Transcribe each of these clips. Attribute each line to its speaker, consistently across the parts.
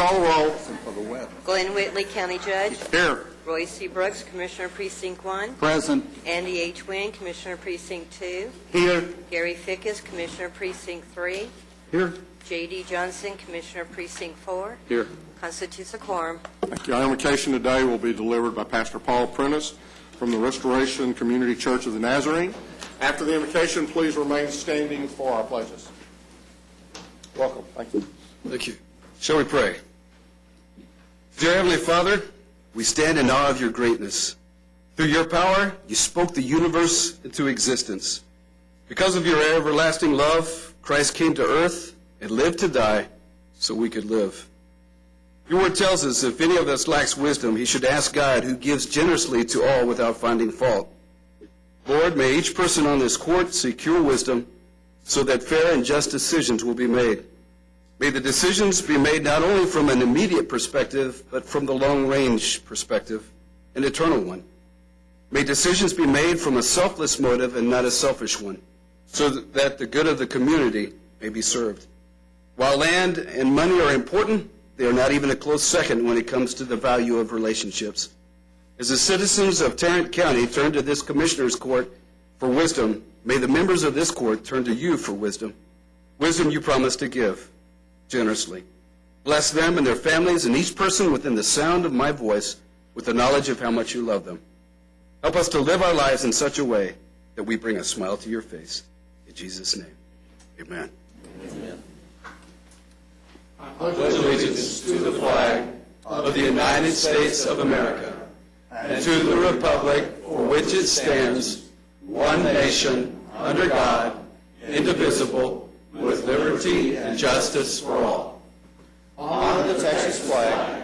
Speaker 1: call the roll.
Speaker 2: For the weather.
Speaker 3: Glenn Whitley, County Judge.
Speaker 1: Here.
Speaker 3: Roy C. Brooks, Commissioner Precinct 1.
Speaker 2: Present.
Speaker 3: Andy H. Wynn, Commissioner Precinct 2.
Speaker 1: Here.
Speaker 3: Gary Fickus, Commissioner Precinct 3.
Speaker 1: Here.
Speaker 3: J.D. Johnson, Commissioner Precinct 4.
Speaker 1: Here.
Speaker 3: Constitutes a quorum.
Speaker 1: Thank you. Our invocation today will be delivered by Pastor Paul Prentice from the Restoration Community Church of the Nazarene. After the invocation, please remain standing for our pledges. Welcome. Thank you.
Speaker 4: Thank you. Shall we pray? Dear Heavenly Father, we stand in awe of your greatness. Through your power, you spoke the universe into existence. Because of your everlasting love, Christ came to earth and lived to die so we could live. Your word tells us if any of us lacks wisdom, he should ask God, who gives generously to all without finding fault. Lord, may each person on this court seek your wisdom so that fair and just decisions will be made. May the decisions be made not only from an immediate perspective, but from the long-range perspective, an eternal one. May decisions be made from a selfless motive and not a selfish one, so that the good of the community may be served. While land and money are important, they are not even a close second when it comes to the value of relationships. As the citizens of Tarrant County turn to this Commissioner's Court for wisdom, may the members of this court turn to you for wisdom. Wisdom you promise to give generously. Bless them and their families and each person within the sound of my voice with the knowledge of how much you love them. Help us to live our lives in such a way that we bring a smile to your face. In Jesus' name, amen. Amen. I pledge allegiance to the flag of the United States of America and to the republic for which it stands, one nation, under God, indivisible, with liberty and justice for all. On the Texas flag,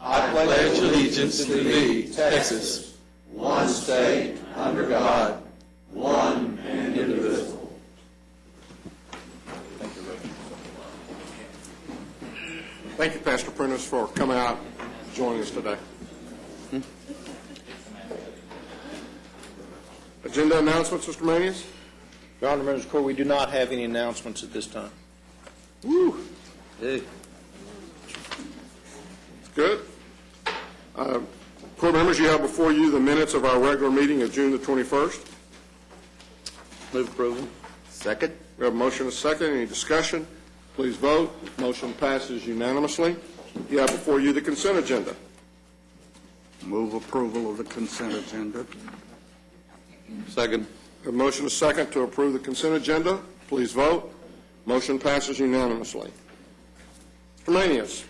Speaker 4: I pledge allegiance to thee, Texas, one state, under God, one and indivisible.
Speaker 1: Thank you, Pastor Prentice, for coming out and joining us today. Agenda announcements, Mr. Manius?
Speaker 5: Your Honor, members of the court, we do not have any announcements at this time.
Speaker 1: Woo.
Speaker 5: Hey.
Speaker 1: Good. Court members, you have before you the minutes of our regular meeting of June the 21st.
Speaker 5: Move approval.
Speaker 2: Second.
Speaker 1: We have a motion and a second. Any discussion? Please vote. Motion passes unanimously. You have before you the consent agenda.
Speaker 2: Move approval of the consent agenda.
Speaker 5: Second.
Speaker 1: We have a motion and a second to approve the consent agenda. Please vote. Motion passes unanimously. Mr. Manius.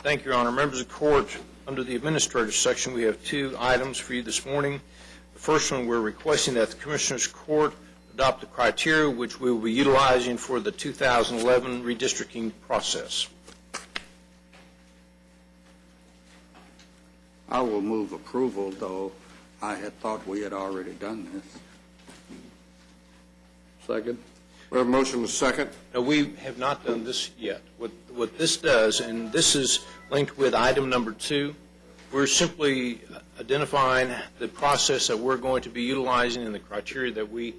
Speaker 5: Thank you, Your Honor. Members of the court, under the administrative section, we have two items for you this morning. The first one, we're requesting that the Commissioner's Court adopt the criteria which we will be utilizing for the 2011 redistricting process.
Speaker 2: I will move approval, though I had thought we had already done this.
Speaker 5: Second.
Speaker 1: We have a motion and a second.
Speaker 5: No, we have not done this yet. What this does, and this is linked with item number 2, we're simply identifying the process that we're going to be utilizing and the criteria that we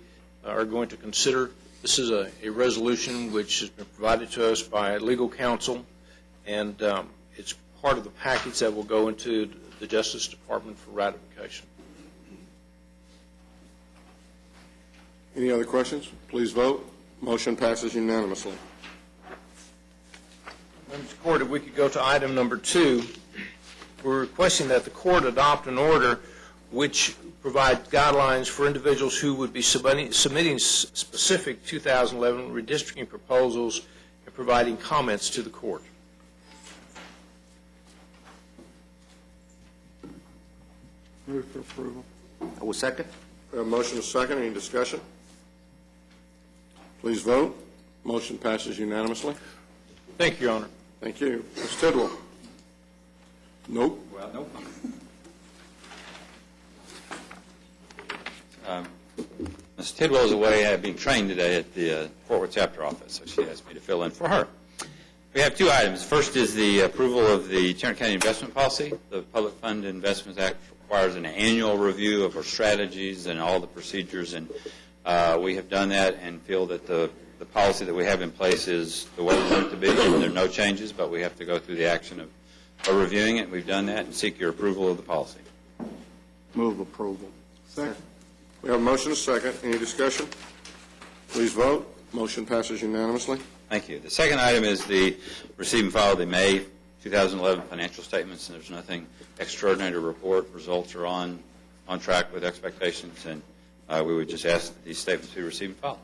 Speaker 5: are going to consider. This is a resolution which has been provided to us by legal counsel, and it's part of the package that will go into the Justice Department for ratification.
Speaker 1: Any other questions? Please vote. Motion passes unanimously.
Speaker 5: Members of the court, if we could go to item number 2, we're requesting that the court adopt an order which provides guidelines for individuals who would be submitting specific 2011 redistricting proposals and providing comments to the court.
Speaker 2: Move for approval. I will second.
Speaker 1: We have a motion and a second. Any discussion? Please vote. Motion passes unanimously.
Speaker 5: Thank you, Your Honor.
Speaker 1: Thank you. Ms. Tidwell? Nope.
Speaker 6: Well, nope. Ms. Tidwell is away being trained today at the Fort Worth chapter office, so she asked me to fill in for her. We have two items. First is the approval of the Tarrant County Investment Policy. The Public Fund Investments Act requires an annual review of our strategies and all the procedures and We have done that and feel that the policy that we have in place is the way we want it to be. There are no changes, but we have to go through the action of reviewing it. We've done that and seek your approval of the policy.
Speaker 2: Move approval.
Speaker 1: Second. We have a motion and a second. Any discussion? Please vote. Motion passes unanimously.
Speaker 6: Thank you. The second item is the receive and file the May 2011 financial statements, and there's nothing extraordinary to report. Results are on track with expectations, and we would just ask that these statements be received and filed.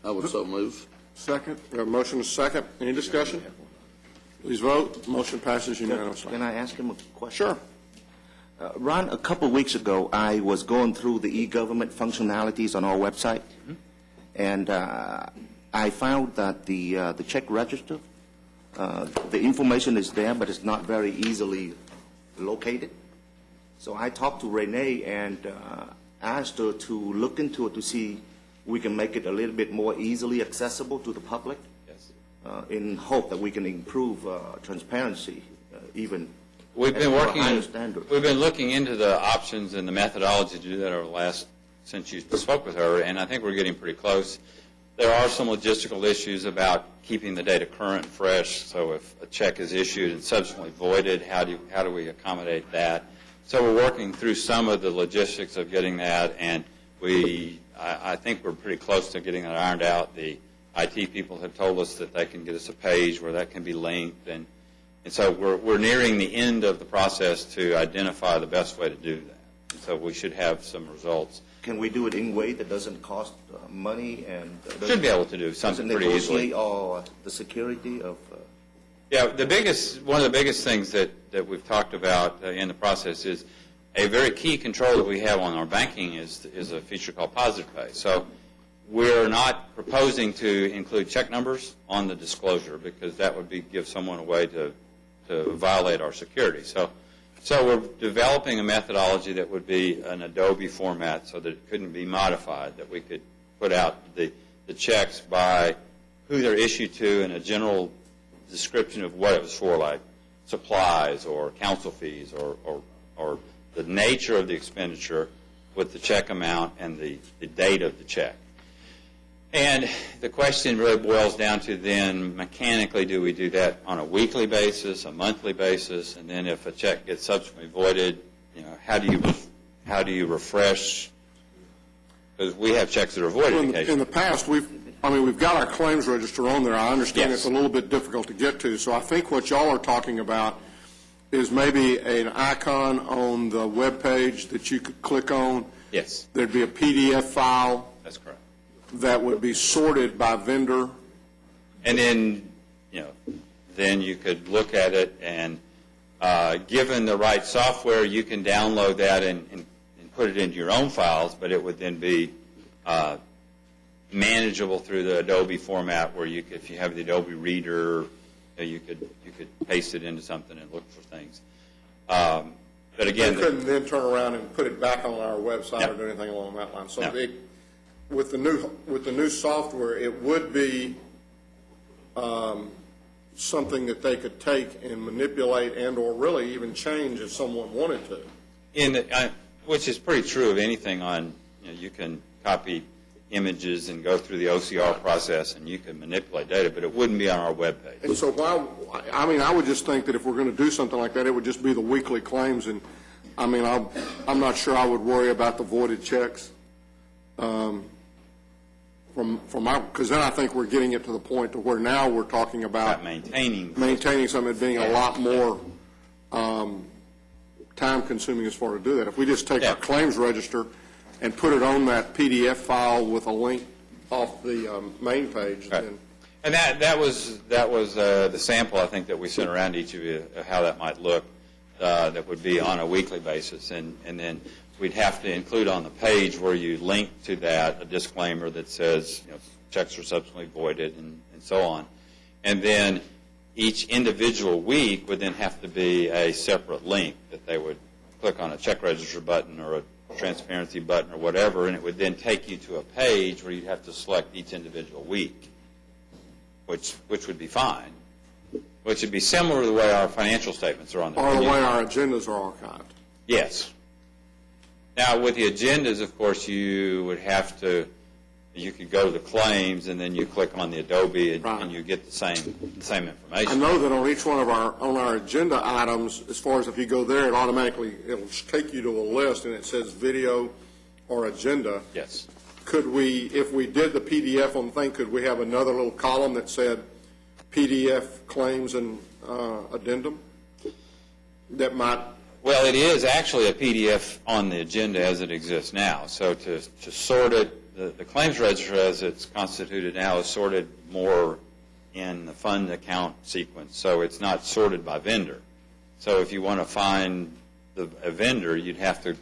Speaker 2: I would so move.
Speaker 1: Second. We have a motion and a second. Any discussion? Please vote. Motion passes unanimously.
Speaker 7: Can I ask him a question?
Speaker 1: Sure.
Speaker 7: Ron, a couple of weeks ago, I was going through the e-government functionalities on our website, and I found that the check register, the information is there, but it's not very easily located. So I talked to Renee and asked her to look into it to see we can make it a little bit more easily accessible to the public,
Speaker 6: Yes.
Speaker 7: in hope that we can improve transparency even.
Speaker 6: We've been
Speaker 7: at a
Speaker 6: working.
Speaker 7: higher standard.
Speaker 6: We've been looking into the options and the methodology to do that over the last since you spoke with her, and I think we're getting pretty close. There are some logistical issues about keeping the data current and fresh. So if a check is issued and subsequently voided, how do we accommodate that? So we're working through some of the logistics of getting that, and I think we're pretty close to getting that ironed out. The IT people have told us that they can get us a page where that can be linked, and so we're nearing the end of the process to identify the best way to do that. And so we should have some results.
Speaker 7: Can we do it in a way that doesn't cost money and
Speaker 6: Should be able to do something pretty easily.
Speaker 7: or the security of?
Speaker 6: Yeah, one of the biggest things that we've talked about in the process is a very key control that we have on our banking is a feature called Positive Pay. So we're not proposing to include check numbers on the disclosure because that would give someone a way to violate our security. So we're developing a methodology that would be an Adobe format so that it couldn't be modified, that we could put out the checks by who they're issued to and a general description of what it was for, like supplies or counsel fees or the nature of the expenditure with the check amount and the date of the check. And the question really boils down to then mechanically do we do that on a weekly basis, a monthly basis, and then if a check gets subsequently voided, how do you refresh? Because we have checks that are voided occasionally.
Speaker 1: In the past, we've got our claims register on there. I understand
Speaker 6: Yes.
Speaker 1: it's a little bit difficult to get to. So I think what y'all are talking about is maybe an icon on the web page that you could click on.
Speaker 6: Yes,
Speaker 1: There'd be a PDF file
Speaker 6: that's correct.
Speaker 1: that would be sorted by vendor.
Speaker 6: And then, then you could look at it and given the right software, you can download that and put it into your own files, but it would then be manageable through the Adobe format where if you have the Adobe Reader, you could paste it into something and look for things. But again,
Speaker 1: We couldn't then turn around and put it back on our website
Speaker 6: No.
Speaker 1: or do anything along that line. So
Speaker 6: No.
Speaker 1: with the new software, it would be something that they could take and manipulate and or really even change if someone wanted to.
Speaker 6: which is pretty true of anything on, you can copy images and go through the OCR process and you can manipulate data, but it wouldn't be on our webpage.
Speaker 1: And so I would just think that if we're going to do something like that, it would just be the weekly claims. And, I'm not sure I would worry about the voided checks. Because then I think we're getting it to the point to where now we're talking about
Speaker 6: Not maintaining.
Speaker 1: something being a lot more time-consuming as far to do that. If we just take
Speaker 6: Yeah.
Speaker 1: our claims register and put it on that PDF file with a link off the main page,
Speaker 6: Right.
Speaker 1: then
Speaker 6: And that was the sample, I think, that we sent around to each of you, of how that might look, that would be on a weekly basis. And then we'd have to include on the page where you link to that a disclaimer that says, checks are subsequently voided and so on. And then each individual week would then have to be a separate link that they would click on a check register button or a transparency button or whatever, and it would then take you to a page where you'd have to select each individual week, which would be fine, which would be similar to the way our financial statements are on the
Speaker 1: or the way our agendas are archived.
Speaker 6: Yes. Now, with the agendas, of course, you would have to, you could go to the claims, and then you click on the Adobe,
Speaker 1: Right.
Speaker 6: and you get the same
Speaker 1: I
Speaker 6: information.
Speaker 1: know that on each one of our agenda items, as far as if you go there, it automatically, it'll take you to a list, and it says video or agenda.
Speaker 6: Yes.
Speaker 1: Could we, if we did the PDF on the thing, could we have another little column that said PDF claims and addendum? That might,
Speaker 6: Well, it is actually a PDF on the agenda as it exists now. So to sort it, the claims register as it's constituted now is sorted more in the fund account sequence. So it's not sorted by vendor. So if you want to find a vendor, you'd have to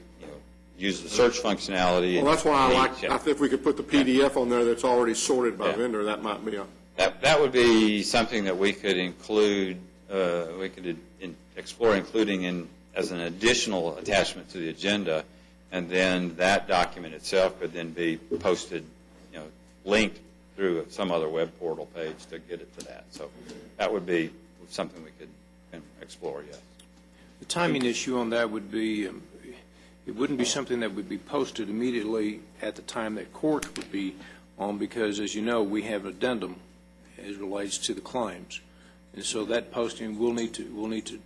Speaker 6: use the search functionality.
Speaker 1: well, that's why I like,
Speaker 6: Yeah.
Speaker 1: if we could put the PDF on there that's already sorted by
Speaker 6: Yeah.
Speaker 1: vendor, that might be a,
Speaker 6: That would be something that we could include, we could explore including in as an additional attachment to the agenda, and then that document itself could then be posted, linked through some other web portal page to get it to that. So that would be something we could explore, yes.
Speaker 5: The timing issue on that would be, it wouldn't be something that would be posted immediately at the time that court would be on, because, as you know, we have addendum as relates to the claims. And so that posting, we'll need to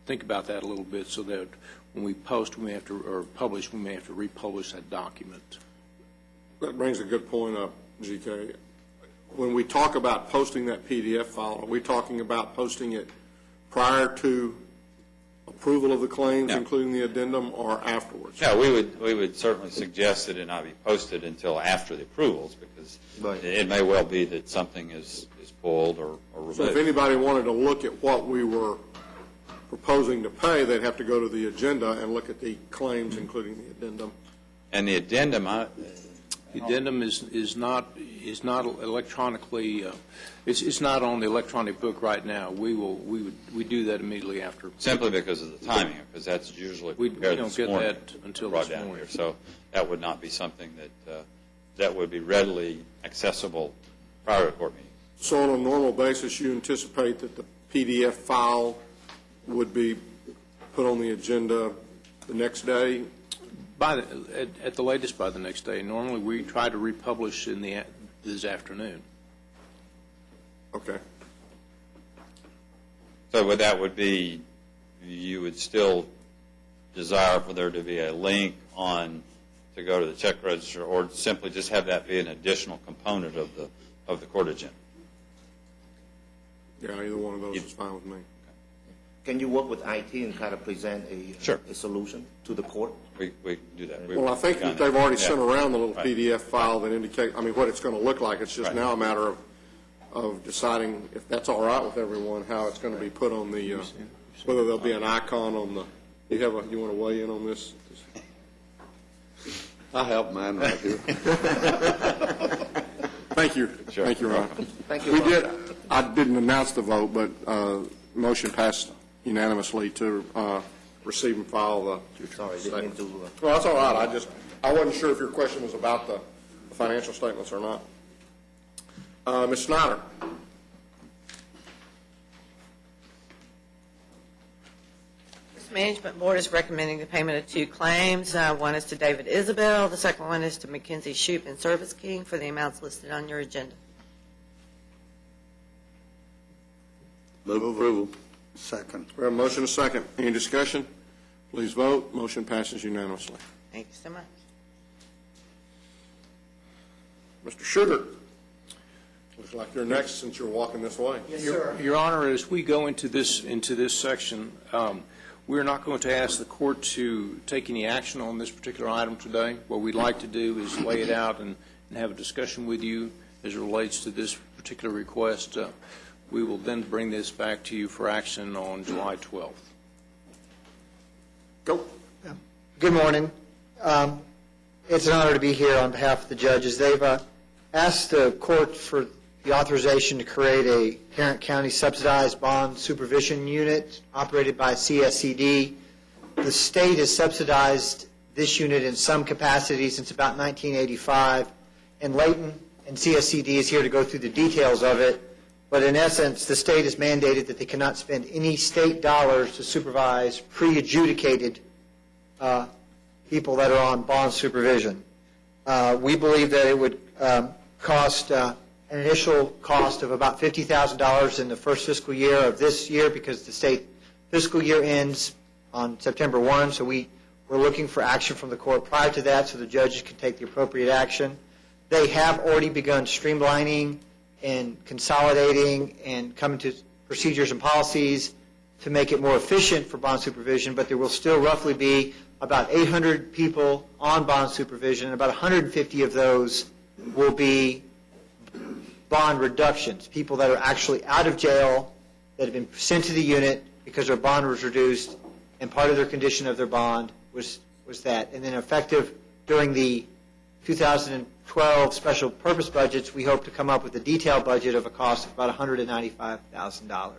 Speaker 5: think about that a little bit, so that when we post, we may have to, or publish, we may have to republish that document.
Speaker 1: that brings a good point up, GK. When we talk about posting that PDF file, are we talking about posting it prior to approval of the claims,
Speaker 6: No.
Speaker 1: including the addendum, or afterwards?
Speaker 6: No, we would certainly suggest that it not be posted until after the approvals, because
Speaker 7: Right.
Speaker 6: it may well be that something is pulled or removed.
Speaker 1: So if anybody wanted to look at what we were proposing to pay, they'd have to go to the agenda and look at the claims, including the addendum.
Speaker 6: And the addendum,
Speaker 5: The addendum is not electronically, it's not on the electronic book right now. We do that immediately after.
Speaker 6: simply because of the timing, because that's usually
Speaker 5: We
Speaker 6: prepared
Speaker 5: don't
Speaker 6: this
Speaker 5: get
Speaker 6: morning.
Speaker 5: that until
Speaker 6: brought
Speaker 5: this
Speaker 6: down
Speaker 5: morning.
Speaker 6: here. So that would not be something that would be readily accessible prior to court meeting.
Speaker 1: So on a normal basis, you anticipate that the PDF file would be put on the agenda the next day?
Speaker 5: At the latest by the next day. Normally, we try to republish this afternoon.
Speaker 1: Okay.
Speaker 6: So what that would be, you would still desire for there to be a link to go to the check register, or simply just have that be an additional component of the court agenda?
Speaker 1: Yeah, either one of those is fine with me.
Speaker 7: Can you work with IT and kind of present
Speaker 6: Sure.
Speaker 7: a solution to the court?
Speaker 6: We can do that.
Speaker 1: Well, I think that they've already sent around the little
Speaker 6: Right.
Speaker 1: PDF file that indicate, what it's going to look like. It's just
Speaker 6: Right.
Speaker 1: now a matter of deciding, if that's all right with everyone, how it's going to be put on the, whether there'll be an icon on the, you want to weigh in on this?
Speaker 2: I have mine right here.
Speaker 1: Thank you.
Speaker 6: Sure.
Speaker 1: Thank you, Ron.
Speaker 7: Thank you,
Speaker 1: We
Speaker 7: Ron.
Speaker 1: I didn't announce the vote, but motion passed unanimously to receive and file the.
Speaker 7: Sorry, didn't mean to.
Speaker 1: Well, that's all right. I wasn't sure if your question was about the financial statements or not. Ms. Snyder?
Speaker 8: This Management Board is recommending the payment of two claims. One is to David Isabel. The second one is to Mackenzie Shoup and Service King for the amounts listed on your agenda.
Speaker 2: Move approval. Second.
Speaker 1: We have a motion and a second. Any discussion? Please vote. Motion passes unanimously.
Speaker 8: Thank you so much.
Speaker 1: Mr. Sugar, looks like you're next since you're walking this way.
Speaker 5: Your Honor, as we go into this section, we're not going to ask the court to take any action on this particular item today. What we'd like to do is lay it out and have a discussion with you as it relates to this particular request. We will then bring this back to you for action on July 12th.
Speaker 1: Go.
Speaker 9: Good morning. It's an honor to be here on behalf of the judges. They've asked the court for the authorization to create a Tarrant County subsidized bond supervision unit operated by CSCD. The state has subsidized this unit in some capacity since about 1985, and Layton and CSCD is here to go through the details of it. But in essence, the state has mandated that they cannot spend any state dollars to supervise pre-adjudicated people that are on bond supervision. We believe that it would cost an initial cost of about $50,000 in the first fiscal year of this year, because the state fiscal year ends on September 1, so we're looking for action from the court prior to that so the judges can take the appropriate action. They have already begun streamlining and consolidating and coming to procedures and policies to make it more efficient for bond supervision, but there will still roughly be about 800 people on bond supervision, and about 150 of those will be bond reductions, people that are actually out of jail that have been sent to the unit because their bond was reduced, and part of their condition of their bond was that. And then effective during the 2012 special purpose budgets, we hope to come up with a detailed budget of a cost of about $195,000.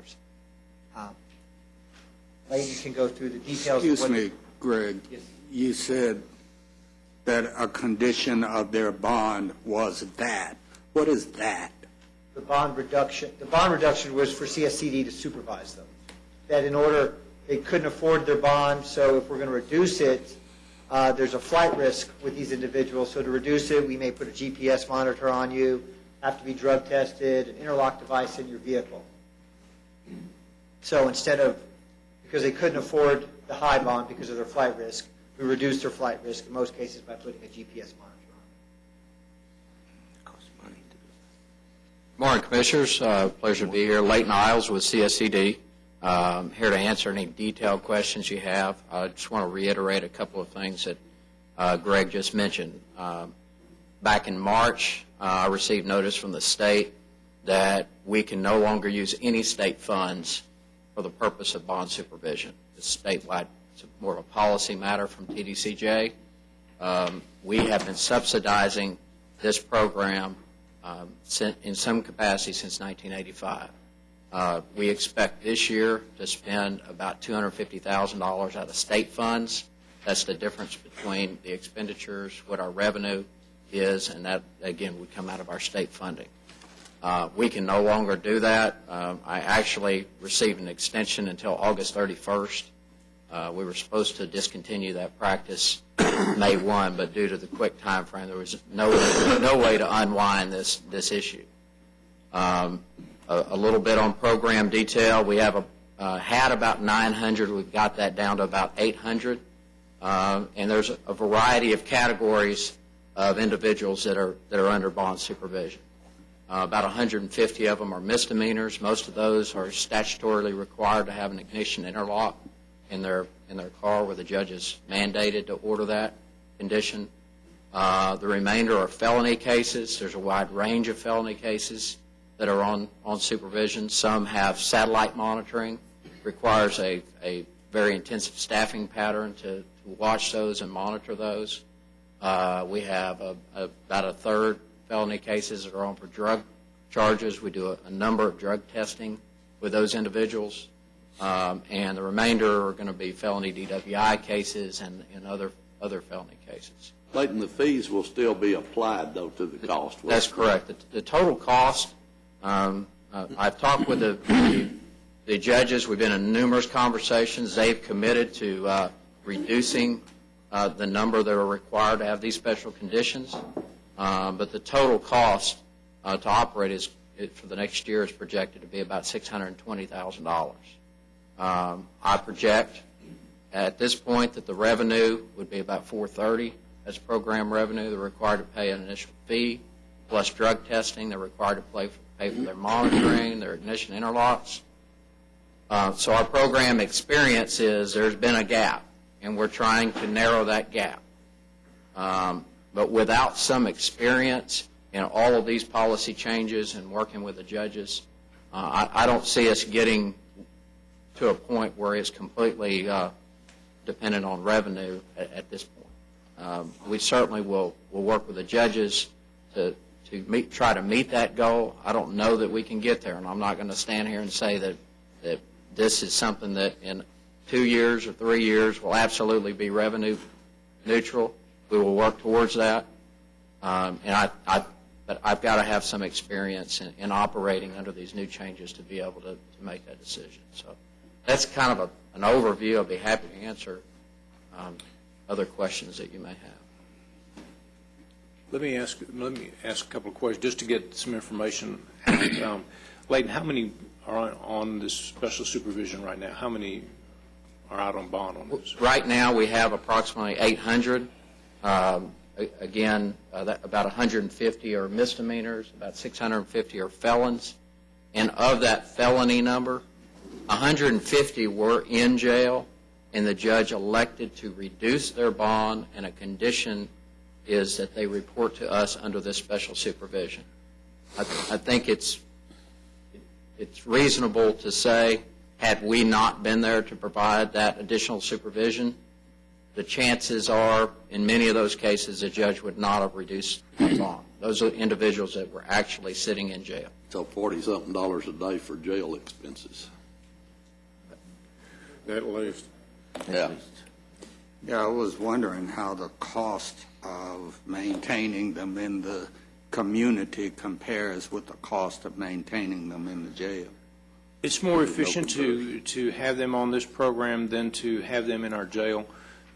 Speaker 9: Leighton can go through the details.
Speaker 2: Excuse me, Greg.
Speaker 9: Yes.
Speaker 2: You said that a condition of their bond was that. What is that?
Speaker 9: The bond reduction was for CSCD to supervise them. That in order, they couldn't afford their bond, so if we're going to reduce it, there's a flight risk with these individuals. So to reduce it, we may put a GPS monitor on you, have to be drug tested, an interlock device in your vehicle. So instead of, because they couldn't afford the high bond because of their flight risk, we reduced their flight risk in most cases by putting a GPS monitor on.
Speaker 7: It costs money to do
Speaker 10: Morning, Commissioners. Pleasure to be here. Leighton Isles with CSCD. Here to answer any detailed questions you have. I just want to reiterate a couple of things that Greg just mentioned. Back in March, I received notice from the state that we can no longer use any state funds for the purpose of bond supervision. It's statewide. It's more of a policy matter from TDCJ. We have been subsidizing this program in some capacity since 1985. We expect this year to spend about $250,000 out of state funds. That's the difference between the expenditures, what our revenue is, and that, again, would come out of our state funding. We can no longer do that. I actually received an extension until August 31st. We were supposed to discontinue that practice May 1, but due to the quick time frame, there was no way to unwind this issue. A little bit on program detail. We have had about 900. We've got that down to about 800. And there's a variety of categories of individuals that are under bond supervision. About 150 of them are misdemeanors. Most of those are statutorily required to have an ignition interlock in their car, where the judge is mandated to order that condition. The remainder are felony cases. There's a wide range of felony cases that are on supervision. Some have satellite monitoring. Requires a very intensive staffing pattern to watch those and monitor those. We have about a third felony cases that are on for drug charges. We do a number of drug testing with those individuals. And the remainder are going to be felony DWI cases and other felony cases.
Speaker 11: Leighton, the fees will still be applied, though, to the cost.
Speaker 10: That's correct. The total cost, I've talked with the judges. We've been in numerous conversations. They've committed to reducing the number that are required to have these special conditions. But the total cost to operate for the next year is projected to be about $620,000. I project at this point that the revenue would be about $430,000. That's program revenue. They're required to pay an initial fee plus drug testing. They're required to pay for their monitoring, their ignition interlocks. So our program experience is there's been a gap, and we're trying to narrow that gap. But without some experience in all of these policy changes and working with the judges, I don't see us getting to a point where it's completely dependent on revenue at this point. We certainly will work with the judges to try to meet that goal. I don't know that we can get there, and I'm not going to stand here and say that this is something that in 2 years or 3 years will absolutely be revenue neutral. We will work towards that, but I've got to have some experience in operating under these new changes to be able to make that decision. So that's kind of an overview. I'll be happy to answer other questions that you may have.
Speaker 5: Let me ask a couple of questions, just to get some information. Leighton, how many are on this special supervision right now? How many are out on bond on this?
Speaker 10: Right now, we have approximately 800. Again, about 150 are misdemeanors, about 650 are felons. And of that felony number, 150 were in jail, and the judge elected to reduce their bond, and a condition is that they report to us under this special supervision. I think it's reasonable to say, had we not been there to provide that additional supervision, the chances are, in many of those cases, the judge would not have reduced the bond. Those are individuals that were actually sitting in jail.
Speaker 11: So $40-something a day for jail expenses.
Speaker 1: At least.
Speaker 11: Yeah.
Speaker 2: Yeah, I was wondering how the cost of maintaining them in the community compares with the cost of maintaining them in the jail.
Speaker 5: It's more efficient to have them on this program than to have them in our jail.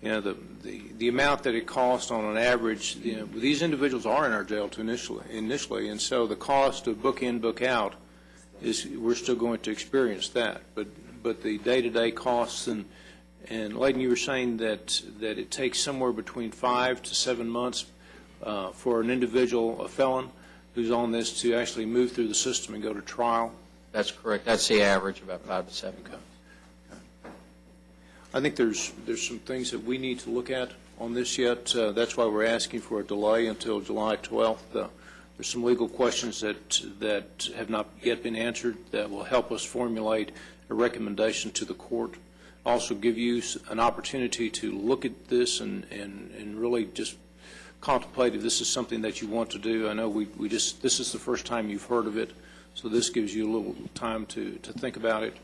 Speaker 5: You know, the amount that it costs on an average, you know, these individuals are in our jail initially, and so the cost of book in, book out is, we're still going to experience that. But the day-to-day costs, and Leighton, you were saying that it takes somewhere between 5 to 7 months for an individual, a felon, who's on this to actually move through the system and go to trial.
Speaker 10: That's correct. That's the average, about 5 to 7 months.
Speaker 5: I think there's some things that we need to look at on this yet. That's why we're asking for a delay until July 12th. There's some legal questions that have not yet been answered that will help us formulate a recommendation to the court. Also give you an opportunity to look at this and really just contemplate if this is something that you want to do. I know this is the first time you've heard of it, so this gives you a little time to think about it,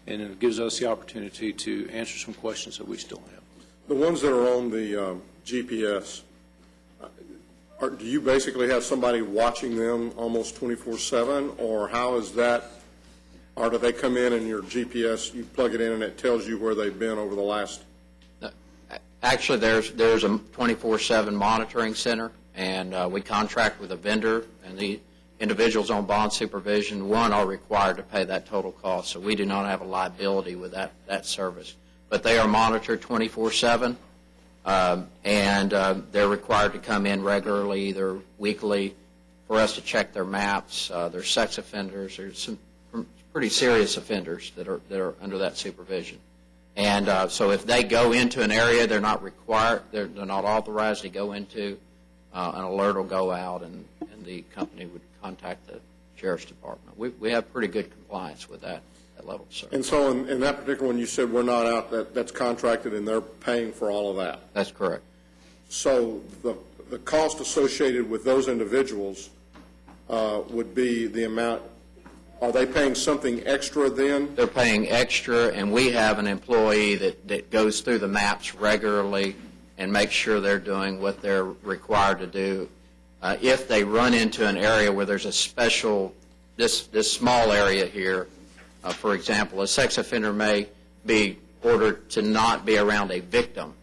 Speaker 5: and it gives us the opportunity to answer some questions that we still have.
Speaker 1: The ones that are on the GPS, do you basically have somebody watching them almost 24/7, or how is that? Or do they come in and your GPS, you plug it in and it tells you where they've been over the last?
Speaker 10: Actually, there's a 24/7 monitoring center, and we contract with a vendor, and the individuals on bond supervision, one, are required to pay that total cost, so we do not have a liability with that service. But they are monitored 24/7, and they're required to come in regularly, either weekly, for us to check their maps, their sex offenders. There's some pretty serious offenders that are under that supervision. And so if they go into an area they're not required, they're not authorized to go into, an alert will go out, and the company would contact the Sheriff's Department. We have pretty good compliance with that level of service.
Speaker 1: And so in that particular one, you said we're not out, that's contracted and they're paying for all of that.
Speaker 10: That's correct.
Speaker 1: So the cost associated with those individuals would be the amount. Are they paying something extra then?
Speaker 10: They're paying extra, and we have an employee that goes through the maps regularly and makes sure they're doing what they're required to do. If they run into an area where there's a special, this small area here, for example, a sex offender may be ordered to not be around a victim,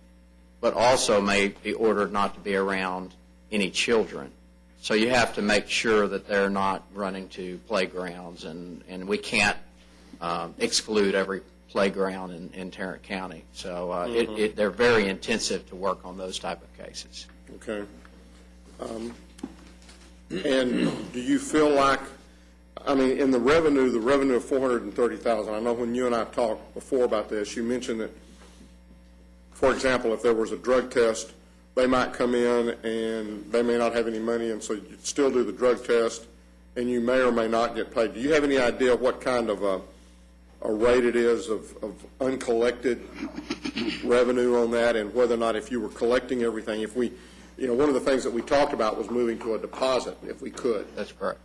Speaker 10: but also may be ordered not to be around any children. So you have to make sure that they're not running to playgrounds, and we can't exclude every playground in Tarrant County. So they're very intensive to work on those type of cases.
Speaker 1: Okay. And do you feel like, I mean, in the revenue of $430,000, I know when you and I talked before about this, you mentioned that, for example, if there was a drug test, they might come in and they may not have any money, and so you'd still do the drug test, and you may or may not get paid. Do you have any idea what kind of a rate it is of uncollected revenue on that, and whether or not, if you were collecting everything, if we, you know, one of the things that we talked about was moving to a deposit, if we could.
Speaker 10: That's correct.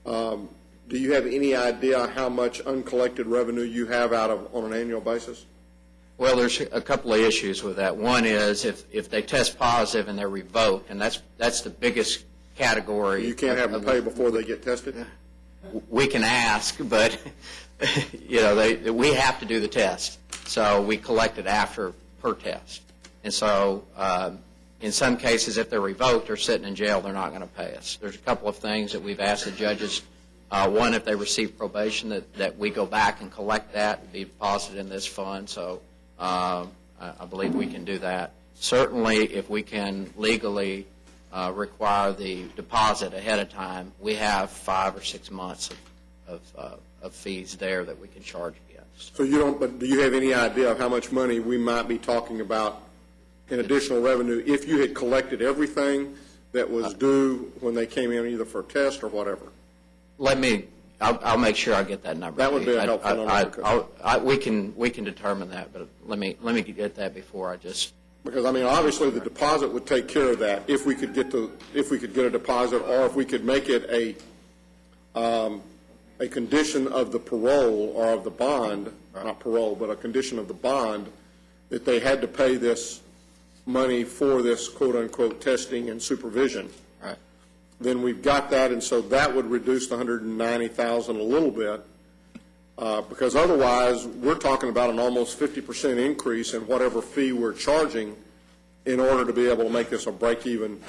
Speaker 1: Do you have any idea how much uncollected revenue you have on an annual basis?
Speaker 10: Well, there's a couple of issues with that. One is if they test positive and they're revoked, and that's the biggest category.
Speaker 1: You can't have them pay before they get tested?
Speaker 10: We can ask, but you know, we have to do the test. So we collect it after per test. And so in some cases, if they're revoked, they're sitting in jail, they're not going to pay us. There's a couple of things that we've asked the judges. One, if they receive probation, that we go back and collect that and be deposited in this fund. So I believe we can do that. Certainly, if we can legally require the deposit ahead of time, we have 5 or 6 months of fees there that we can charge against.
Speaker 1: So you don't, but do you have any idea of how much money we might be talking about in additional revenue if you had collected everything that was due when they came in, either for a test or whatever?
Speaker 10: I'll make sure I get that number.
Speaker 1: That would be a helpful number.
Speaker 10: We can determine that, but let me get that before I just.
Speaker 1: Because, I mean, obviously, the deposit would take care of that if we could get a deposit, or if we could make it a condition of the parole or of the bond, not parole, but a condition of the bond, that they had to pay this money for this quote-unquote testing and supervision.
Speaker 10: Right.
Speaker 1: Then we've got that, and so that would reduce the $190,000 a little bit, because otherwise, we're talking about an almost 50% increase in whatever fee we're charging in order to be able to make this a break-even,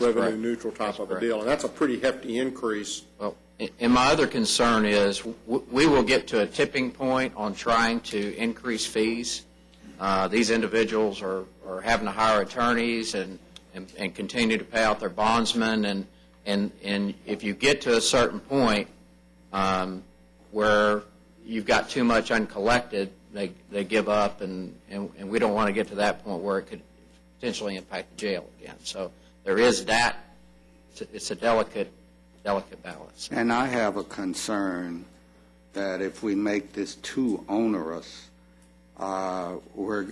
Speaker 1: revenue-neutral type of a deal. And that's a pretty hefty increase.
Speaker 10: Well, and my other concern is we will get to a tipping point on trying to increase fees. These individuals are having to hire attorneys and continue to pay out their bondsmen. And if you get to a certain point where you've got too much uncollected, they give up, and we don't want to get to that point where it could potentially impact the jail again. So there is that. It's a delicate balance.
Speaker 2: And I have a concern that if we make this too onerous, we're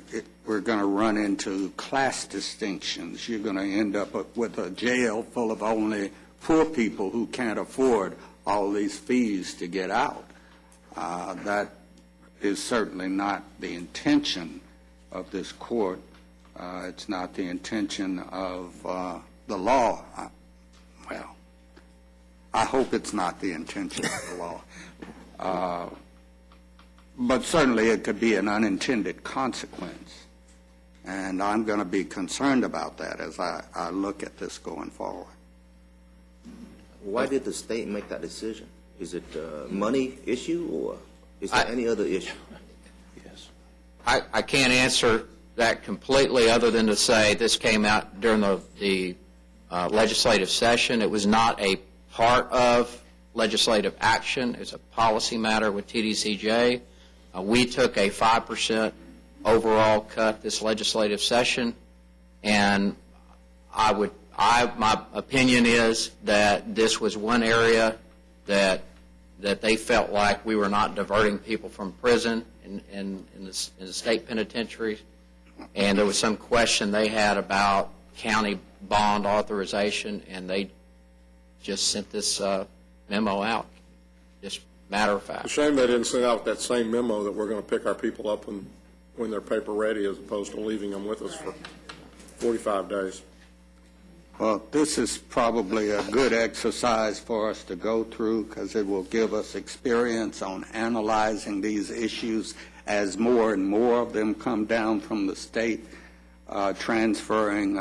Speaker 2: going to run into class distinctions. You're going to end up with a jail full of only poor people who can't afford all these fees to get out. That is certainly not the intention of this court. It's not the intention of the law. Well, I hope it's not the intention of the law. But certainly it could be an unintended consequence. And I'm going to be concerned about that as I look at this going forward.
Speaker 7: Why did the state make that decision? Is it a money issue, or is there any other issue?
Speaker 5: Yes.
Speaker 10: I can't answer that completely other than to say this came out during the legislative session. It was not a part of legislative action. It's a policy matter with TDCJ. We took a 5% overall cut this legislative session, and my opinion is that this was one area that they felt like we were not diverting people from prison in the state penitentiary, and there was some question they had about county bond authorization, and they just sent this memo out, just matter of fact.
Speaker 1: It's a shame they didn't send out that same memo that we're going to pick our people up when they're paper ready, as opposed to leaving them with us for 45 days.
Speaker 2: Well, this is probably a good exercise for us to go through because it will give us experience on analyzing these issues as more and more of them come down from the state, transferring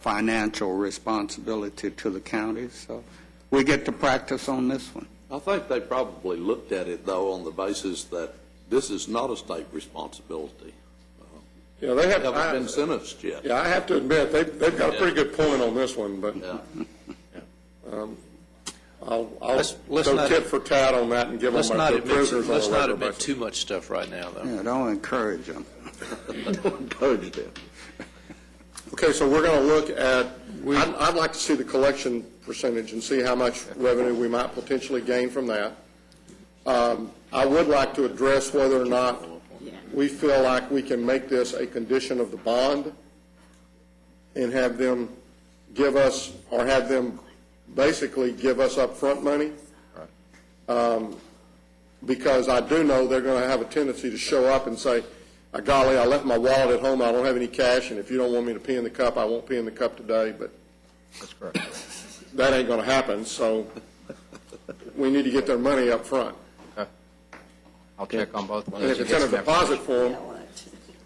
Speaker 2: financial responsibility to the counties. So we get to practice on this one.
Speaker 11: I think they probably looked at it, though, on the basis that this is not a state responsibility.
Speaker 1: Yeah, they
Speaker 11: Haven't been sentenced yet.
Speaker 1: Yeah, I have to admit, they've got a pretty good point on this one, but I'll go tit for tat on that and give them their prisoners on a regular basis.
Speaker 5: Let's not admit too much stuff right now, though.
Speaker 2: Yeah, don't encourage them.
Speaker 11: Don't encourage them.
Speaker 1: Okay, so we're going to look at, I'd like to see the collection percentage and see how much revenue we might potentially gain from that. I would like to address whether or not we feel like we can make this a condition of the bond and have them give us, or have them basically give us upfront money. Because I do know they're going to have a tendency to show up and say, golly, I left my wallet at home, I don't have any cash, and if you don't want me to pee in the cup, I won't pee in the cup today. But
Speaker 10: That's correct.
Speaker 1: that ain't going to happen, so we need to get their money up front.
Speaker 10: Okay. I'll check on both of
Speaker 1: And if
Speaker 10: those.
Speaker 1: it's in a deposit form,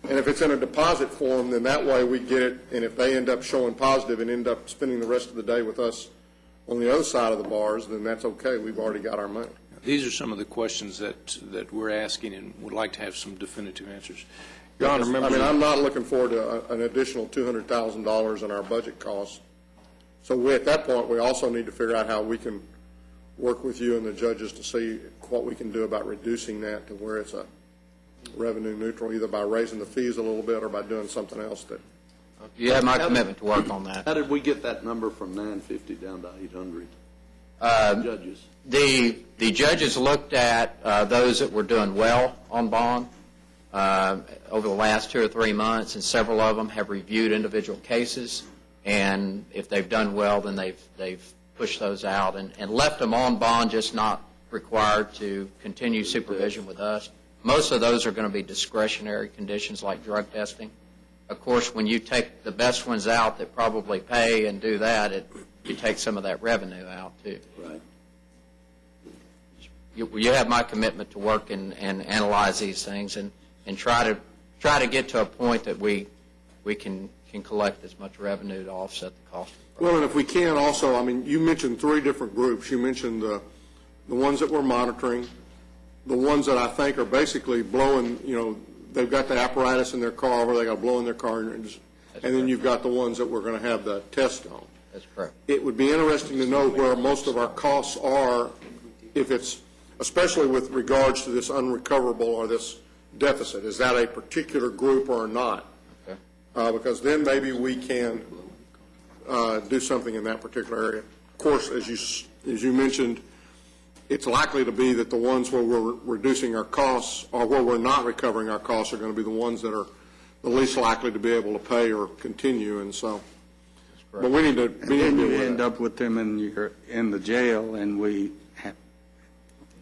Speaker 1: And if it's in a deposit form, then that way we get it, and if they end up showing positive and end up spending the rest of the day with us on the other side of the bars, then that's okay. We've already got our money.
Speaker 5: These are some of the questions that we're asking and would like to have some definitive answers. Your Honor, members.
Speaker 1: I mean, I'm not looking forward to an additional $200,000 in our budget costs. So at that point, we also need to figure out how we can work with you and the judges to see what we can do about reducing that to where it's a revenue neutral, either by raising the fees a little bit or by doing something else that.
Speaker 10: You have my commitment to work on that.
Speaker 11: How did we get that number from 950 down to 800? Judges.
Speaker 10: The judges looked at those that were doing well on bond over the last 2 or 3 months, and several of them have reviewed individual cases, and if they've done well, then they've pushed those out and left them on bond, just not required to continue supervision with us. Most of those are going to be discretionary conditions like drug testing. Of course, when you take the best ones out that probably pay and do that, you take some of that revenue out too.
Speaker 11: Right.
Speaker 10: You have my commitment to work and analyze these things and try to get to a point that we can collect as much revenue to offset the cost.
Speaker 1: Well, and if we can also, I mean, you mentioned 3 different groups. You mentioned the ones that we're monitoring, the ones that I think are basically blowing, they've got the apparatus in their car where they got to blow in their car, and then you've got the ones that we're going to have the test on.
Speaker 10: That's correct.
Speaker 1: It would be interesting to know where most of our costs are, if it's, especially with regards to this unrecoverable or this deficit. Is that a particular group or not?
Speaker 10: Okay.
Speaker 1: Because then maybe we can do something in that particular area. Of course, as you mentioned, it's likely to be that the ones where we're reducing our costs or where we're not recovering our costs are going to be the ones that are the least likely to be able to pay or continue, and so. But we need to
Speaker 2: end up with them in the jail, and we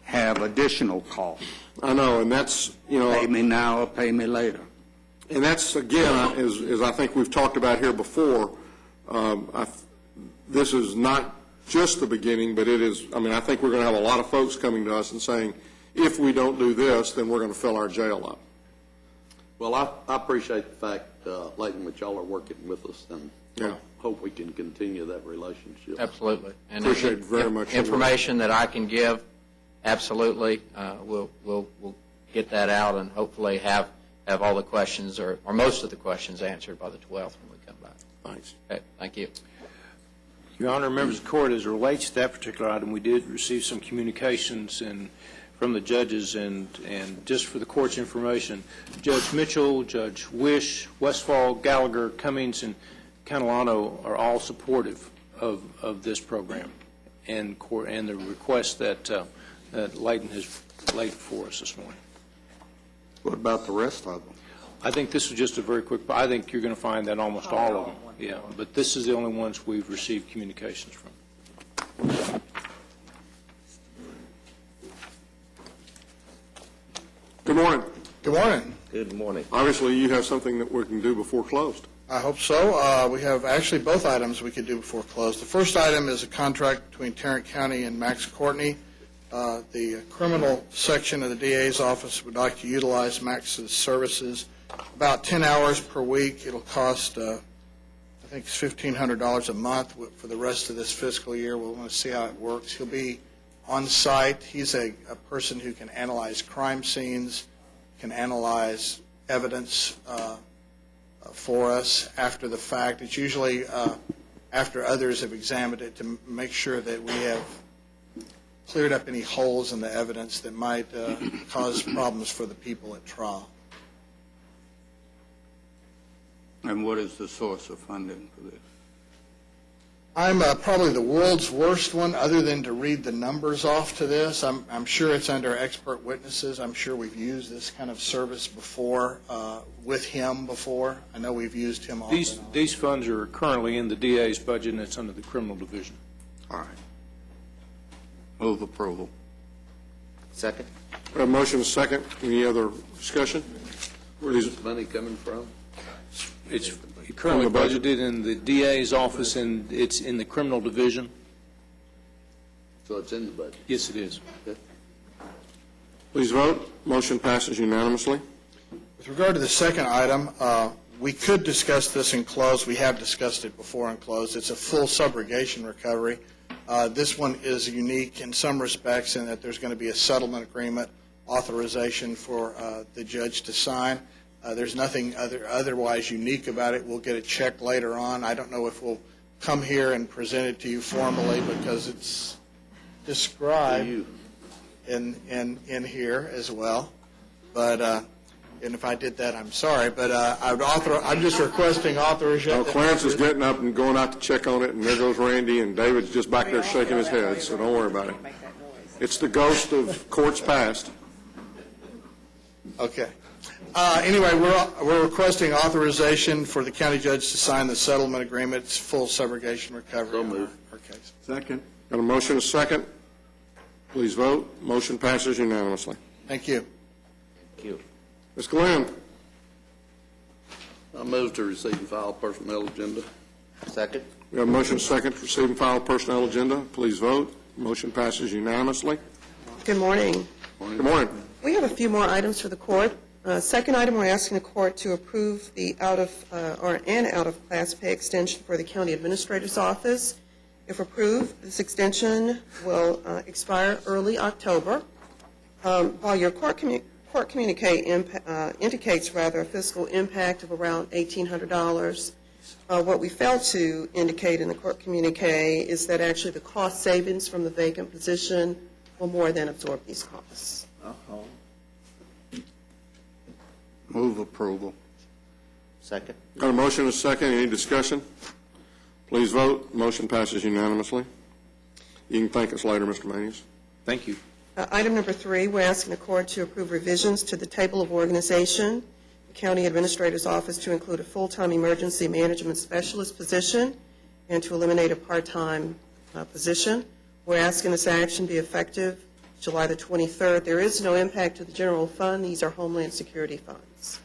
Speaker 2: have additional costs.
Speaker 1: I know, and that's,
Speaker 2: Pay me now or pay me later.
Speaker 1: And that's, again, as I think we've talked about here before, this is not just the beginning, but it is, I think we're going to have a lot of folks coming to us and saying, if we don't do this, then we're going to fill our jail up.
Speaker 11: Well, I appreciate the fact, Leighton, that y'all are working with us, and hope we can continue that relationship.
Speaker 10: Absolutely. And
Speaker 1: Appreciate it very much.
Speaker 10: Information that I can give, absolutely. We'll get that out and hopefully have all the questions or most of the questions answered by the 12th when we come back.
Speaker 1: Thanks.
Speaker 10: Okay, thank you.
Speaker 5: Your Honor, members of the court, as it relates to that particular item, we did receive some communications from the judges, and just for the court's information, Judge Mitchell, Judge Wish, Westfall, Gallagher, Cummings, and Catalano are all supportive of this program and the request that Leighton has laid before us this morning.
Speaker 2: What about the rest of them?
Speaker 5: I think this was just a very quick, I think you're going to find that almost all of them. Yeah, but this is the only ones we've received communications from.
Speaker 1: Good morning.
Speaker 12: Good morning.
Speaker 7: Good morning.
Speaker 1: Obviously, you have something that we can do before closed.
Speaker 12: I hope so. We have actually both items we could do before close. The first item is a contract between Tarrant County and Max Courtney. The criminal section of the DA's office would like to utilize Max's services about 10 hours per week. It'll cost, I think it's $1,500 a month for the rest of this fiscal year. We'll want to see how it works. He'll be on site. He's a person who can analyze crime scenes, can analyze evidence for us after the fact. It's usually after others have examined it to make sure that we have cleared up any holes in the evidence that might cause problems for the people at trial.
Speaker 2: And what is the source of funding for this?
Speaker 12: I'm probably the world's worst one, other than to read the numbers off to this. I'm sure it's under expert witnesses. I'm sure we've used this kind of service before, with him before. I know we've used him often.
Speaker 5: These funds are currently in the DA's budget, and it's under the criminal division.
Speaker 2: All right. Move approval.
Speaker 7: Second?
Speaker 1: We have a motion and a second. Any other discussion? Where is
Speaker 11: Where's money coming from?
Speaker 5: It's currently budgeted in the DA's office, and it's in the criminal division.
Speaker 11: So it's in the budget?
Speaker 5: Yes, it is.
Speaker 11: Okay.
Speaker 1: Please vote. Motion passes unanimously.
Speaker 12: With regard to the second item, we could discuss this in closed. We have discussed it before in closed. It's a full subrogation recovery. This one is unique in some respects in that there's going to be a settlement agreement authorization for the judge to sign. There's nothing otherwise unique about it. We'll get a check later on. I don't know if we'll come here and present it to you formally because it's described in here as well. But and if I did that, I'm sorry. But I'm just requesting authorization.
Speaker 1: Well, Clarence is getting up and going out to check on it, and there goes Randy, and David's just back there shaking his head, so don't worry about it. It's the ghost of courts past.
Speaker 12: Okay. Anyway, we're requesting authorization for the county judge to sign the settlement agreement. It's full subrogation recovery.
Speaker 11: So moved.
Speaker 12: Our case.
Speaker 1: Second. Got a motion, a second. Please vote. Motion passes unanimously.
Speaker 12: Thank you.
Speaker 7: Thank you.
Speaker 1: Ms. Glenn.
Speaker 11: I move to receive and file personnel agenda.
Speaker 7: Second.
Speaker 1: We have a motion, a second, to receive and file personnel agenda. Please vote. Motion passes unanimously.
Speaker 13: Good morning.
Speaker 1: Good morning.
Speaker 13: We have a few more items for the court. Second item, we're asking the court to approve the out-of-class pay extension for the county administrator's office. If approved, this extension will expire early October. While your court communique indicates a fiscal impact of around $1,800, what we failed to indicate in the court communique is that actually the cost savings from the vacant position will more than absorb these costs.
Speaker 2: Move approval.
Speaker 7: Second.
Speaker 1: Got a motion, a second. Any discussion? Please vote. Motion passes unanimously. You can thank us later, Mr. Manius.
Speaker 4: Thank you.
Speaker 13: Item number 3, we're asking the court to approve revisions to the table of organization, the county administrator's office, to include a full-time emergency management specialist position and to eliminate a part-time position. We're asking this action be effective July the 23rd. There is no impact to the general fund. These are Homeland Security funds.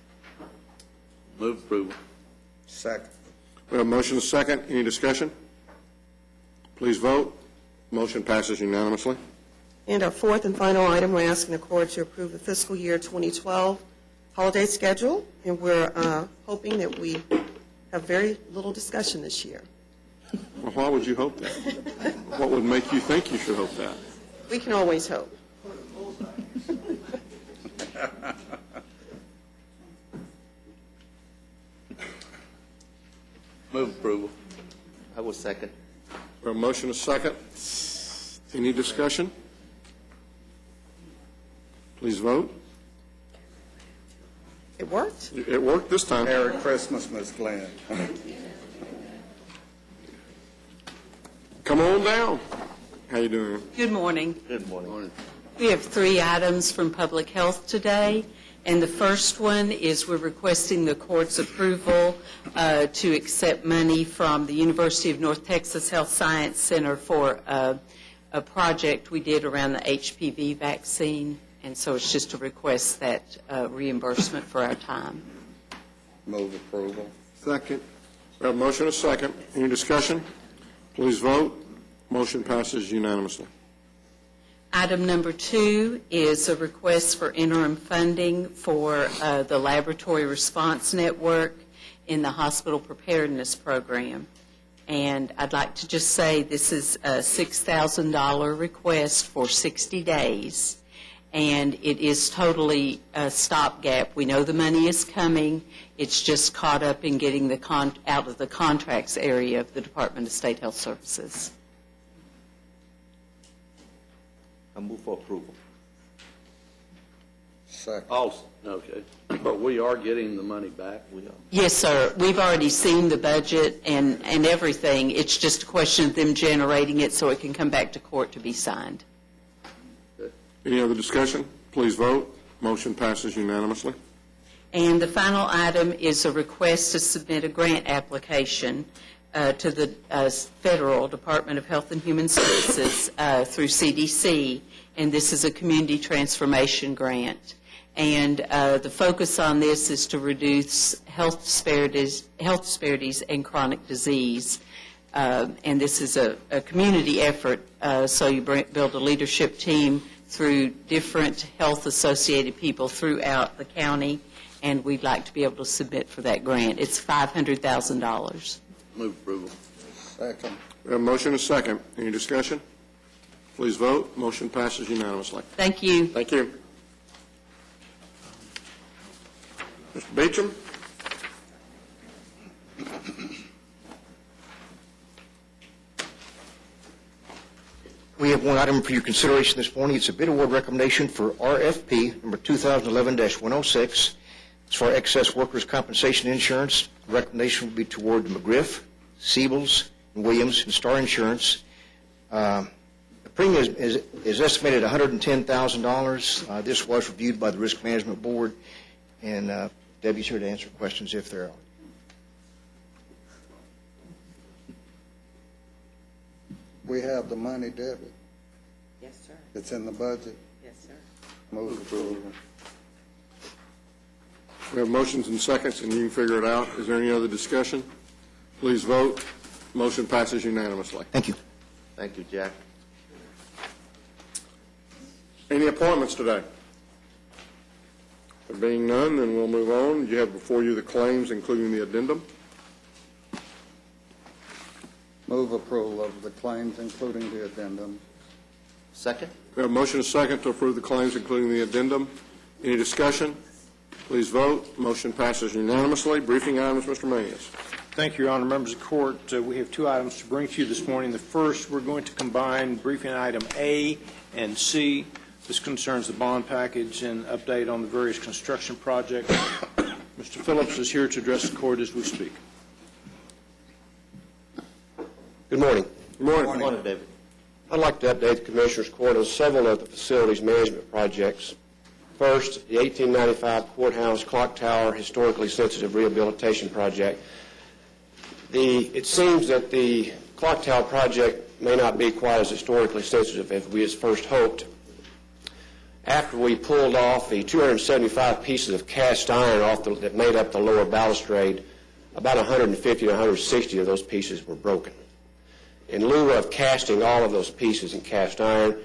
Speaker 11: Move approval.
Speaker 2: Second.
Speaker 1: We have a motion, a second. Any discussion? Please vote. Motion passes unanimously.
Speaker 13: And our fourth and final item, we're asking the court to approve the fiscal year 2012 holiday schedule, and we're hoping that we have very little discussion this year.
Speaker 1: Well, why would you hope that? What would make you think you should hope that?
Speaker 13: We can always hope.
Speaker 11: Move approval.
Speaker 7: I will second.
Speaker 1: We have a motion, a second. Any discussion? Please vote.
Speaker 13: It worked.
Speaker 1: It worked this time.
Speaker 2: Merry Christmas, Ms. Glenn.
Speaker 1: Come on down. How you doing?
Speaker 14: Good morning.
Speaker 7: Good morning.
Speaker 14: We have 3 items from Public Health today, and the first one is we're requesting the court's approval to accept money from the University of North Texas Health Science Center for a project we did around the HPV vaccine, and so it's just to request that reimbursement for our time.
Speaker 2: Move approval.
Speaker 1: Second. We have a motion, a second. Any discussion? Please vote. Motion passes unanimously.
Speaker 14: Item number 2 is a request for interim funding for the Laboratory Response Network in the Hospital Preparedness Program. And I'd like to just say this is a $6,000 request for 60 days. And it is totally a stopgap. We know the money is coming. It's just caught up in getting the out of the contracts area of the Department of State Health Services.
Speaker 7: I move for approval.
Speaker 2: Second.
Speaker 11: Also, okay. But we are getting the money back. We are.
Speaker 14: Yes, sir. We've already seen the budget and everything. It's just a question of them generating it so it can come back to court to be signed.
Speaker 1: Any other discussion? Please vote. Motion passes unanimously.
Speaker 14: And the final item is a request to submit a grant application to the Federal Department of Health and Human Services through CDC, and this is a community transformation grant. And the focus on this is to reduce health disparities and chronic disease. And this is a community effort, so you build a leadership team through different health-associated people throughout the county, and we'd like to be able to submit for that grant. It's $500,000.
Speaker 11: Move approval.
Speaker 2: Second.
Speaker 1: We have a motion and a second. Any discussion? Please vote. Motion passes unanimously.
Speaker 14: Thank you.
Speaker 1: Thank you. Mr. Beecham?
Speaker 15: We have one item for your consideration this morning. It's a bid award recommendation for RFP number 2011-106. It's for excess workers' compensation insurance. The recommendation will be toward McGriff, Siebels, and Williams, and Star Insurance. The premium is estimated at $110,000. This was reviewed by the Risk Management Board, and Debbie's here to answer questions if there are.
Speaker 2: We have the money, Debbie.
Speaker 8: Yes, sir.
Speaker 2: It's in the budget.
Speaker 8: Yes, sir.
Speaker 2: Move approval.
Speaker 1: We have motions and seconds, and you can figure it out. Is there any other discussion? Please vote. Motion passes unanimously.
Speaker 15: Thank you.
Speaker 7: Thank you, Jack.
Speaker 1: Any appointments today? There being none, then we'll move on. You have before you the claims, including the addendum.
Speaker 2: Move approval of the claims, including the addendum.
Speaker 7: Second?
Speaker 1: We have a motion and a second to approve the claims, including the addendum. Any discussion? Please vote. Motion passes unanimously. Briefing items, Mr. Mayes.
Speaker 5: Thank you, Your Honor. Members of the court, we have two items to bring to you this morning. The first, we're going to combine briefing item A and C. This concerns the bond package and update on the various construction projects. Mr. Phillips is here to address the court as we speak.
Speaker 16: Good morning.
Speaker 1: Good morning.
Speaker 7: Good morning, David.
Speaker 16: I'd like to update the Commissioners Court on several of the facilities management projects. First, the 1895 Courthouse Clock Tower Historically Sensitive Rehabilitation Project. It seems that the Clock Tower project may not be quite as historically sensitive as we had first hoped. After we pulled off the 275 pieces of cast iron that made up the lower balustrade, about 150 to 160 of those pieces were broken. In lieu of casting all of those pieces in cast iron,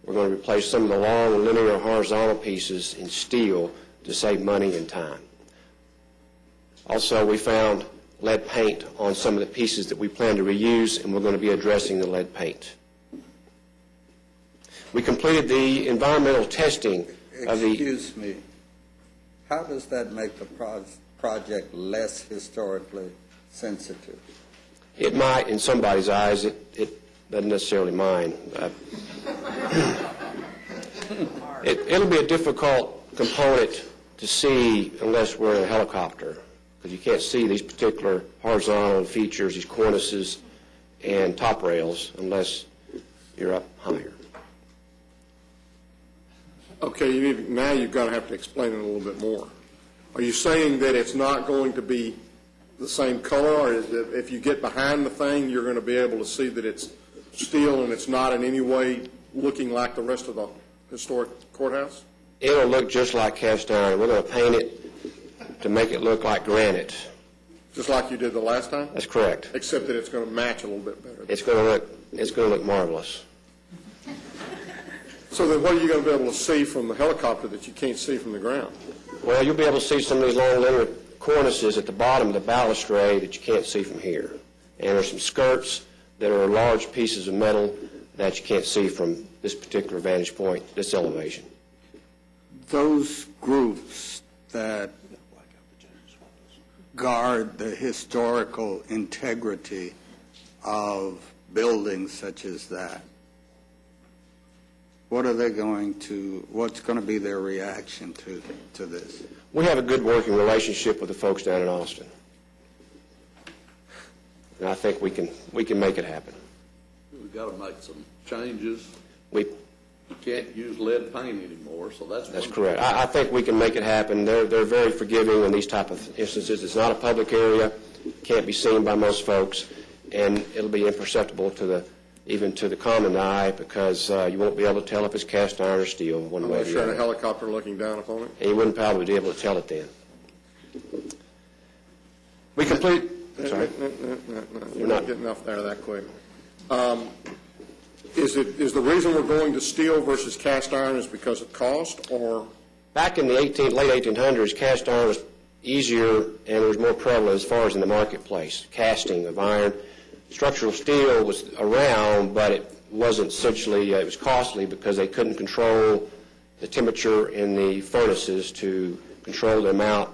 Speaker 16: we're going to replace some of the long linear horizontal pieces in steel to save money and time. Also, we found lead paint on some of the pieces that we plan to reuse, and we're going to be addressing the lead paint. We completed the environmental testing of the...
Speaker 2: Excuse me. How does that make the project less historically sensitive?
Speaker 16: It might, in somebody's eyes, it doesn't necessarily mine. It'll be a difficult component to see unless we're in a helicopter, because you can't see these particular horizontal features, these cornices and top rails, unless you're up higher.
Speaker 1: Okay, now you've got to have to explain it a little bit more. Are you saying that it's not going to be the same color, or is it if you get behind the thing, you're going to be able to see that it's steel and it's not in any way looking like the rest of the historic courthouse?
Speaker 16: It'll look just like cast iron. We're going to paint it to make it look like granite.
Speaker 1: Just like you did the last time?
Speaker 16: That's correct.
Speaker 1: Except that it's going to match a little bit better.
Speaker 16: It's going to look marvelous.
Speaker 1: So then what are you going to be able to see from the helicopter that you can't see from the ground?
Speaker 16: Well, you'll be able to see some of these long linear cornices at the bottom of the balustrade that you can't see from here. And there's some skirts that are large pieces of metal that you can't see from this particular vantage point, this elevation.
Speaker 2: Those groups that guard the historical integrity of buildings such as that, what's going to be their reaction to this?
Speaker 16: We have a good working relationship with the folks down in Austin. And I think we can make it happen.
Speaker 11: We've got to make some changes.
Speaker 16: We
Speaker 11: can't use lead paint anymore, so that's
Speaker 16: correct. I think we can make it happen. They're very forgiving in these type of instances. It's not a public area, can't be seen by most folks, and it'll be imperceptible even to the common eye, because you won't be able to tell if it's cast iron or steel one way or the
Speaker 1: Unless you're in
Speaker 16: other.
Speaker 1: a helicopter looking down upon it?
Speaker 16: And you wouldn't probably be able to tell it then. We complete... Sorry.
Speaker 1: You're not getting off there that quick. Is the reason we're going to steel versus cast iron is because of cost, or?
Speaker 16: back in the late 1800s, cast iron was easier and was more prevalent as far as in the marketplace, casting of iron. Structural steel was around, but it wasn't essentially, it was costly because they couldn't control the temperature in the furnaces to control the amount,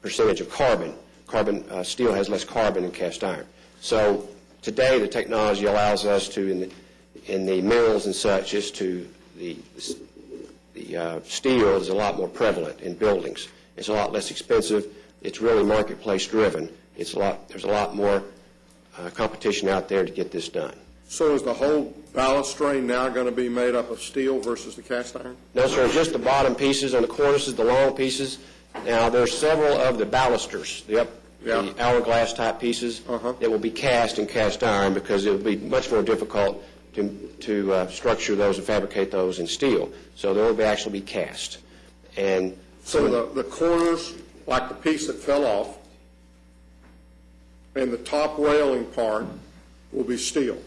Speaker 16: percentage of carbon. Steel has less carbon than cast iron. So today the technology allows us to, in the mills and such, is to the steel is a lot more prevalent in buildings. It's a lot less expensive. It's really marketplace driven. There's a lot more competition out there to get this done.
Speaker 1: So is the whole balustrade now going to be made up of steel versus the cast iron?
Speaker 16: No, sir, just the bottom pieces and the cornices, the long pieces. Now, there's several of the balusters, the hourglass type pieces that will be cast in cast iron because it will be much more difficult to structure those and fabricate those in steel. So they will actually be cast. And
Speaker 1: so the corners, like the piece that fell off, and the top railing part will be steel.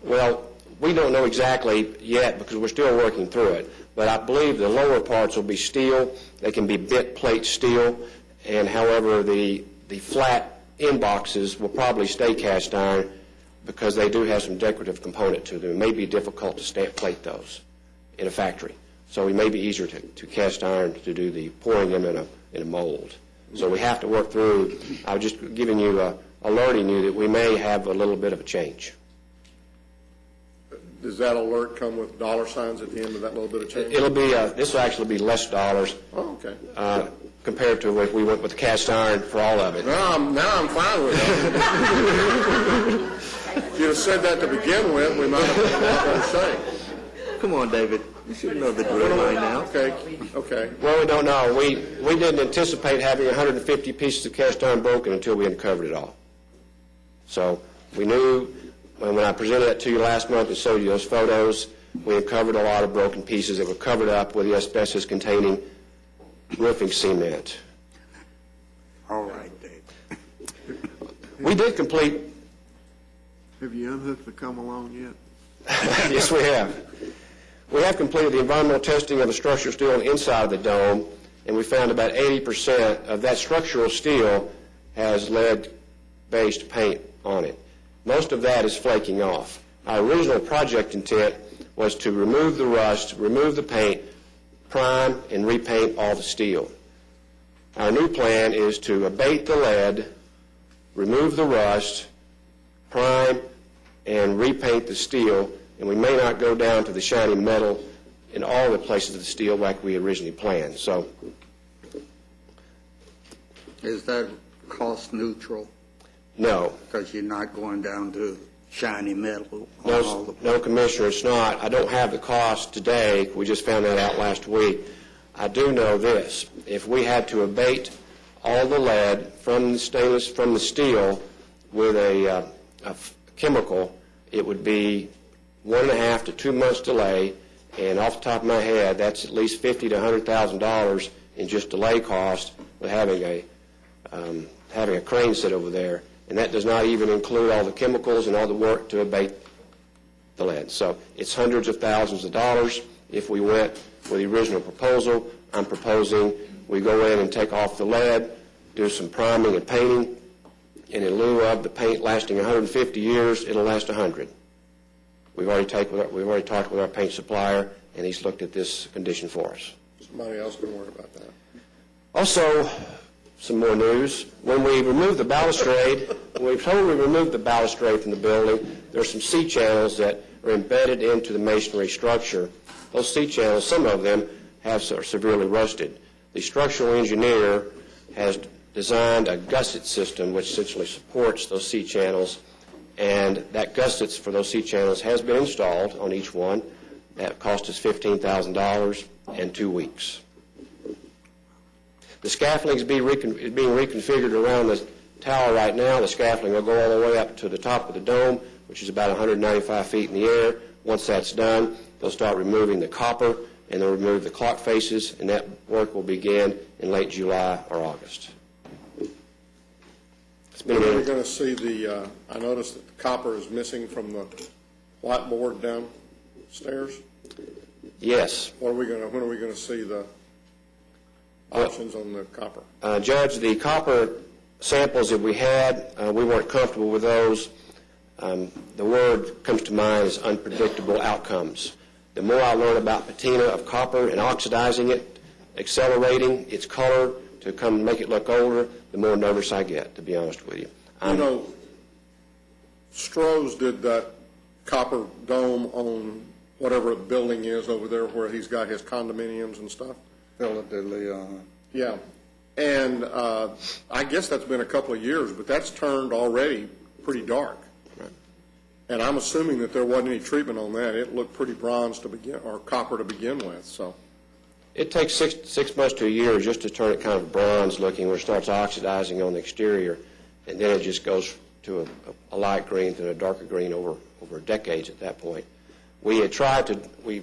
Speaker 16: Well, we don't know exactly yet because we're still working through it, but I believe the lower parts will be steel. They can be bit plate steel, and however, the flat end boxes will probably stay cast iron because they do have some decorative component to them. It may be difficult to stamp plate those in a factory, so it may be easier to cast iron to do the pouring them in a mold. So we have to work through. I was just giving you, alerting you that we may have a little bit of a change.
Speaker 1: Does that alert come with dollar signs at the end of that little bit of change?
Speaker 16: It'll be, this will actually be less dollars.
Speaker 1: Oh, okay.
Speaker 16: Compared to if we went with the cast iron for all of it.
Speaker 1: Now I'm fine with it. If you'd have said that to begin with, we might have been a lot better shape.
Speaker 7: Come on, David. You should know the drill by now.
Speaker 1: Okay.
Speaker 16: Well, we don't know. We didn't anticipate having 150 pieces of cast iron broken until we uncovered it all. So we knew when I presented that to you last month and showed you those photos, we uncovered a lot of broken pieces that were covered up with the asbestos-containing roofing cement.
Speaker 2: All right, Dave.
Speaker 16: We did complete.
Speaker 17: Have you unhooked the come along yet?
Speaker 16: Yes, we have. We have completed the environmental testing of the structural steel inside the dome, and we found about 80% of that structural steel has lead-based paint on it. Most of that is flaking off. Our original project intent was to remove the rust, remove the paint, prime and repaint all the steel. Our new plan is to abate the lead, remove the rust, prime and repaint the steel, and we may not go down to the shiny metal in all the places of the steel like we originally planned. So,
Speaker 2: is that cost neutral?
Speaker 16: No.
Speaker 2: Because you're not going down to shiny metal on all the...
Speaker 16: No, Commissioner, it's not. I don't have the cost today. We just found that out last week. I do know this. If we had to abate all the lead from the stainless, from the steel with a chemical, it would be 1.5 to 2 months delay, and off the top of my head, that's at least $50,000 to $100,000 in just delay cost with having a crane sit over there. And that does not even include all the chemicals and all the work to abate the lead. So it's hundreds of thousands of dollars. If we went with the original proposal, I'm proposing we go in and take off the lead, do some priming and painting, and in lieu of the paint lasting 150 years, it'll last 100. We've already talked with our paint supplier, and he's looked at this condition for us.
Speaker 1: Somebody else can worry about that.
Speaker 16: Also, some more news. When we removed the balustrade, from the building, there's some C-channels that are embedded into the masonry structure. Those C-channels, some of them are severely rusted. The structural engineer has designed a gusset system which essentially supports those C-channels, and that gusset for those C-channels has been installed on each one. That cost us $15,000 and 2 weeks. The scaffolding is being reconfigured around the tower right now. The scaffolding will go all the way up to the top of the dome, which is about 195 feet in the air. Once that's done, they'll start removing the copper, and they'll remove the clock faces, and that work will begin in late July or August.
Speaker 1: When are we going to see the, I noticed that the copper is missing from the whiteboard downstairs?
Speaker 16: Yes.
Speaker 1: When are we going to see the options on the copper?
Speaker 16: Judge, the copper samples that we had, we weren't comfortable with those. The word comes to mind is unpredictable outcomes. The more I learn about patina of copper and oxidizing it, accelerating its color to come make it look older, the more nervous I get, to be honest with you.
Speaker 1: You know, Stroh's did that copper dome on whatever the building is over there where he's got his condominiums and stuff.
Speaker 2: Philadelphia.
Speaker 1: Yeah. And I guess that's been a couple of years, but that's turned already pretty dark. And I'm assuming that there wasn't any treatment on that. It looked pretty bronze to begin, or copper to begin with, so.
Speaker 16: It takes 6 months to a year just to turn it kind of bronze looking where it starts oxidizing on the exterior, and then it just goes to a light green to a darker green over decades at that point. We had tried to, we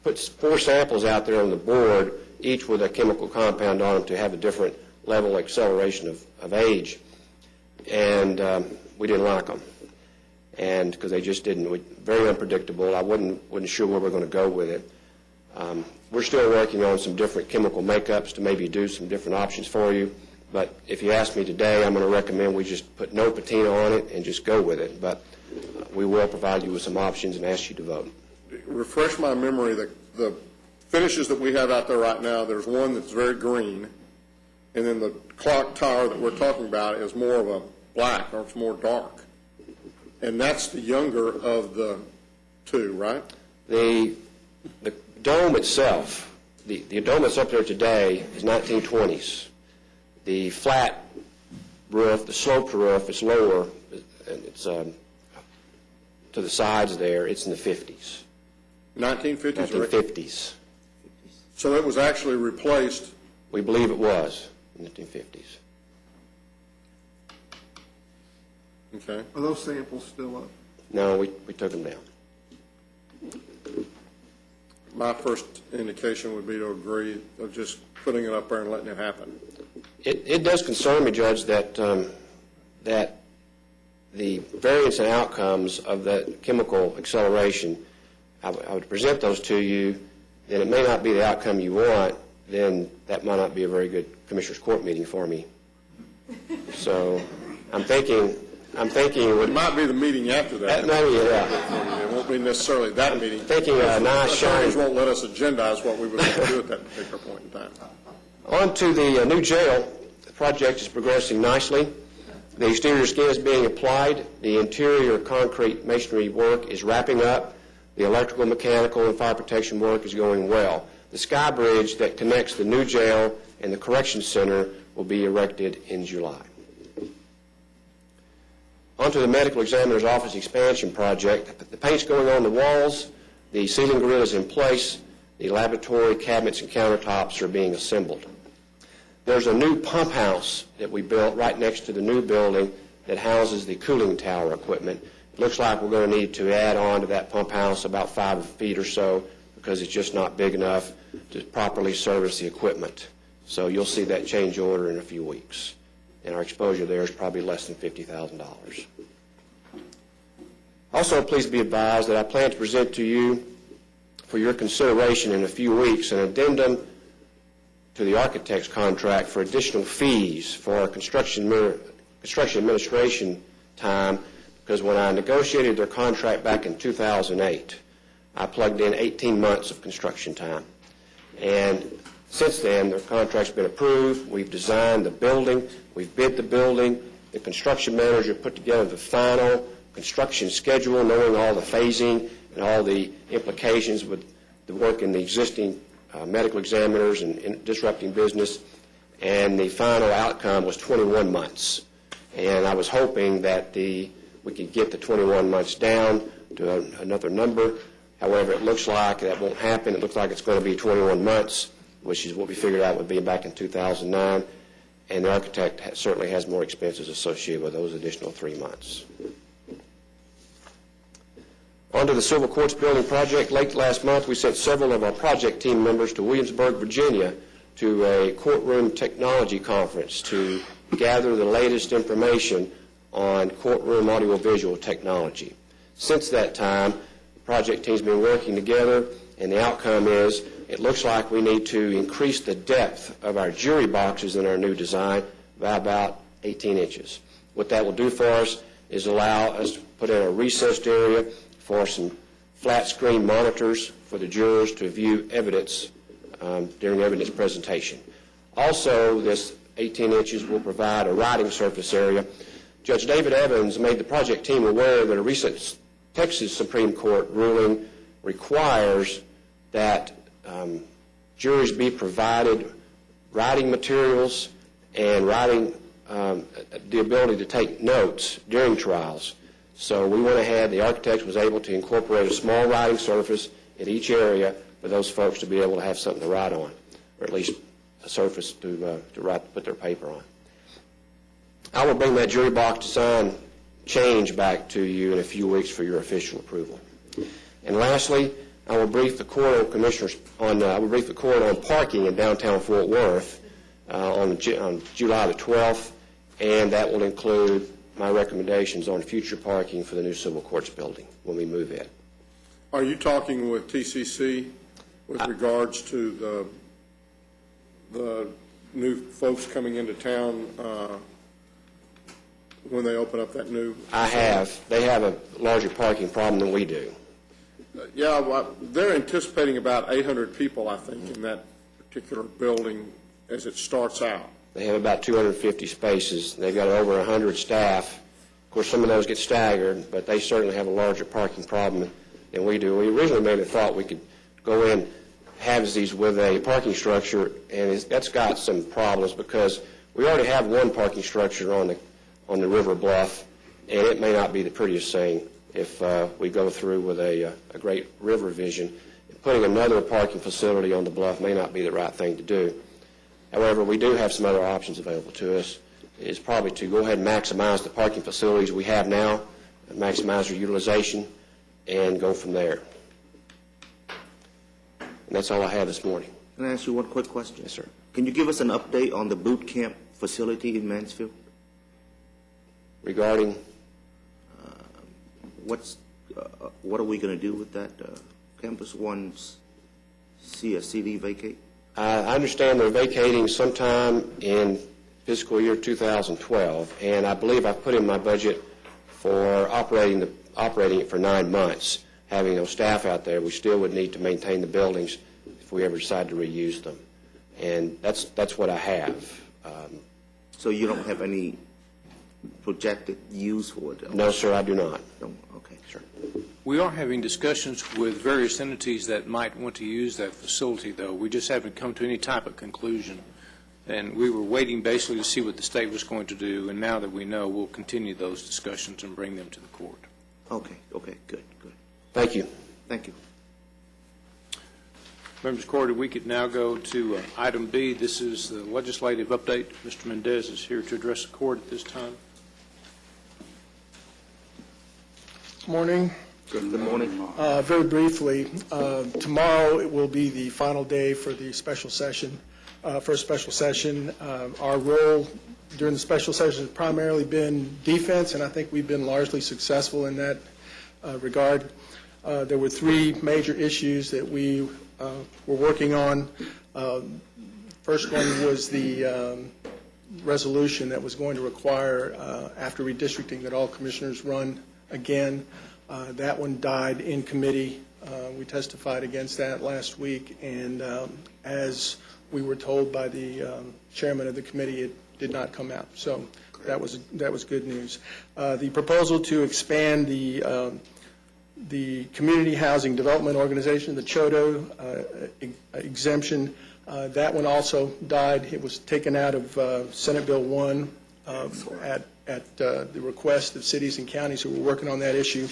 Speaker 16: put 4 samples out there on the board, each with a chemical compound on them to have a different level of acceleration of age, and we didn't like them. And because they just didn't, very unpredictable. I wasn't sure where we're going to go with it. We're still working on some different chemical makeups to maybe do some different options for you. But if you ask me today, I'm going to recommend we just put no patina on it and just go with it. But we will provide you with some options and ask you to vote.
Speaker 1: Refresh my memory, the finishes that we have out there right now, there's one that's very green, and then the clock tower that we're talking about is more of a black, or it's more dark. And that's the younger of the two, right?
Speaker 16: The dome itself, the dome that's up there today is 1920s. The flat roof, the sloped roof, is lower, and it's to the sides there, it's in the 50s.
Speaker 1: 1950s?
Speaker 16: 1950s.
Speaker 1: So it was actually replaced?
Speaker 16: We believe it was in the 1950s.
Speaker 1: Okay.
Speaker 17: Are those samples still up?
Speaker 16: No, we took them down.
Speaker 1: My first indication would be to agree of just putting it up there and letting it happen.
Speaker 16: It does concern me, Judge, that that the variance in outcomes of that chemical acceleration, I would present those to you, then it may not be the outcome you want, then that might not be a very good Commissioners Court meeting for me. So I'm thinking
Speaker 1: it might be the meeting after that.
Speaker 16: Maybe, yeah.
Speaker 1: It won't be necessarily that meeting.
Speaker 16: Thinking a nice shiny.
Speaker 1: Attorneys won't let us agendize what we would like to do at that particular point in time.
Speaker 16: On to the new jail. The project is progressing nicely. The exterior skin is being applied. The interior concrete masonry work is wrapping up. The electrical, mechanical, and fire protection work is going well. The sky bridge that connects the new jail and the corrections center will be erected in July. On to the medical examiner's office expansion project. The paint's going on the walls, the ceiling grill is in place, the laboratory cabinets and countertops are being assembled. There's a new pump house that we built right next to the new building that houses the cooling tower equipment. It looks like we're going to need to add on to that pump house about 5 feet or so because it's just not big enough to properly service the equipment. So you'll see that change order in a few weeks. And our exposure there is probably less than $50,000. Also, please be advised that I plan to present to you for your consideration in a few weeks an addendum to the architect's contract for additional fees for our construction administration time, because when I negotiated their contract back in 2008, I plugged in 18 months of construction time. And since then, their contract's been approved. We've designed the building. We've bid the building. The construction manager put together the final construction schedule, knowing all the phasing and all the implications with the work in the existing medical examiners and disrupting business. And the final outcome was 21 months. And I was hoping that we could get the 21 months down to another number. However, it looks like that won't happen. It looks like it's going to be 21 months, which is what we figured out would be back in 2009. And the architect certainly has more expenses associated with those additional 3 months. On to the Civil Courts Building project. Late last month, we sent several of our project team members to Williamsburg, Virginia, to a courtroom technology conference to gather the latest information on courtroom audiovisual technology. Since that time, the project team's been working together and the outcome is it looks like we need to increase the depth of our jury boxes in our new design by about 18 inches. What that will do for us is allow us to put in a recessed area for some flat screen monitors for the jurors to view evidence during evidence presentation. Also, this 18 inches will provide a writing surface area. Judge David Evans made the project team aware that a recent Texas Supreme Court ruling requires that juries be provided writing materials and the ability to take notes during trials. So we went ahead, the architect was able to incorporate a small writing surface in each area for those folks to be able to have something to write on, or at least a surface to put their paper on. I will bring that jury box design change back to you in a few weeks for your official approval. And lastly, I will brief the court on parking in downtown Fort Worth on July the 12th, and that will include my recommendations on future parking for the new civil courts building when we move in.
Speaker 1: Are you talking with TCC with regards to the new folks coming into town when they open up that new?
Speaker 16: I have. They have a larger parking problem than we do.
Speaker 1: Yeah, well, they're anticipating about 800 people, I think, in that particular building as it starts out.
Speaker 16: They have about 250 spaces. They've got over 100 staff. Of course, some of those get staggered, but they certainly have a larger parking problem than we do. We originally maybe thought we could go in halvesies with a parking structure, and that's got some problems because we already have one parking structure on the river bluff, and it may not be the prettiest thing if we go through with a great river vision. Putting another parking facility on the bluff may not be the right thing to do. However, we do have some other options available to us. Is probably to go ahead and maximize the parking facilities we have now, and maximize their utilization, and go from there. And that's all I have this morning.
Speaker 7: Can I ask you one quick question?
Speaker 16: Yes, sir.
Speaker 7: Can you give us an update on the boot camp facility in Mansfield?
Speaker 16: Regarding?
Speaker 7: What are we going to do with that campus once CSCD vacate?
Speaker 16: I understand they're vacating sometime in fiscal year 2012, and I believe I've put in my budget for operating it for 9 months. Having no staff out there, we still would need to maintain the buildings if we ever decide to reuse them, and that's what I have.
Speaker 7: So you don't have any projected use for it?
Speaker 16: No, sir, I do not.
Speaker 7: No? Okay, sure.
Speaker 5: We are having discussions with various entities that might want to use that facility, though. We just haven't come to any type of conclusion. And we were waiting basically to see what the state was going to do, and now that we know, we'll continue those discussions and bring them to the court.
Speaker 7: Okay, good.
Speaker 16: Thank you.
Speaker 7: Thank you.
Speaker 5: Members of the court, if we could now go to item B. This is the legislative update. Mr. Mendez is here to address the court at this time.
Speaker 18: Morning.
Speaker 7: Good morning.
Speaker 18: Very briefly, tomorrow it will be the final day for the special session. First special session, our role during the special session has primarily been defense, and I think we've been largely successful in that regard. There were 3 major issues that we were working on. First one was the resolution that was going to require, after redistricting, that all commissioners run again. That one died in committee. We testified against that last week, and as we were told by the chairman of the committee, it did not come out. So that was good news. The proposal to expand the Community Housing Development Organization, the CHODO exemption, that one also died. It was taken out of Senate Bill 1 at the request of cities and counties who were working on that issue.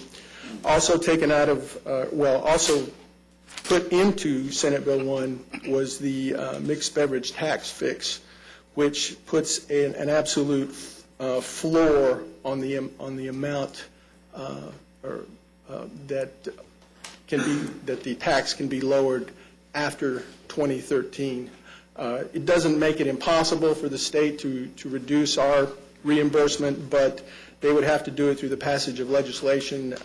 Speaker 18: Also taken out of, also put into Senate Bill 1 was the mixed beverage tax fix, which puts an absolute floor on the amount that the tax can be lowered after 2013. It doesn't make it impossible for the state to reduce our reimbursement, but they would have to do it through the passage of legislation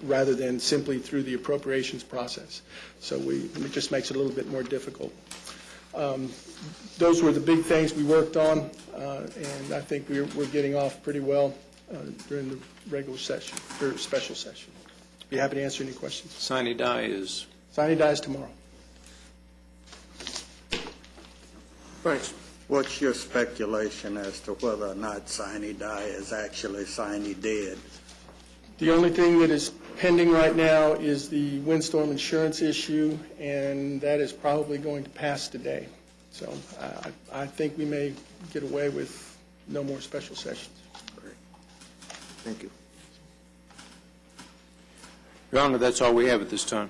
Speaker 18: rather than simply through the appropriations process. So it just makes it a little bit more difficult. Those were the big things we worked on, and I think we're getting off pretty well during the regular session, or special session. Be happy to answer any questions.
Speaker 5: Sine die is?
Speaker 18: Sine die is tomorrow.
Speaker 1: Thanks.
Speaker 2: What's your speculation as to whether or not sine die is actually sine dead?
Speaker 18: The only thing that is pending right now is the windstorm insurance issue, and that is probably going to pass today. So I think we may get away with no more special sessions.
Speaker 15: Great. Thank you.
Speaker 5: Your Honor, that's all we have at this time.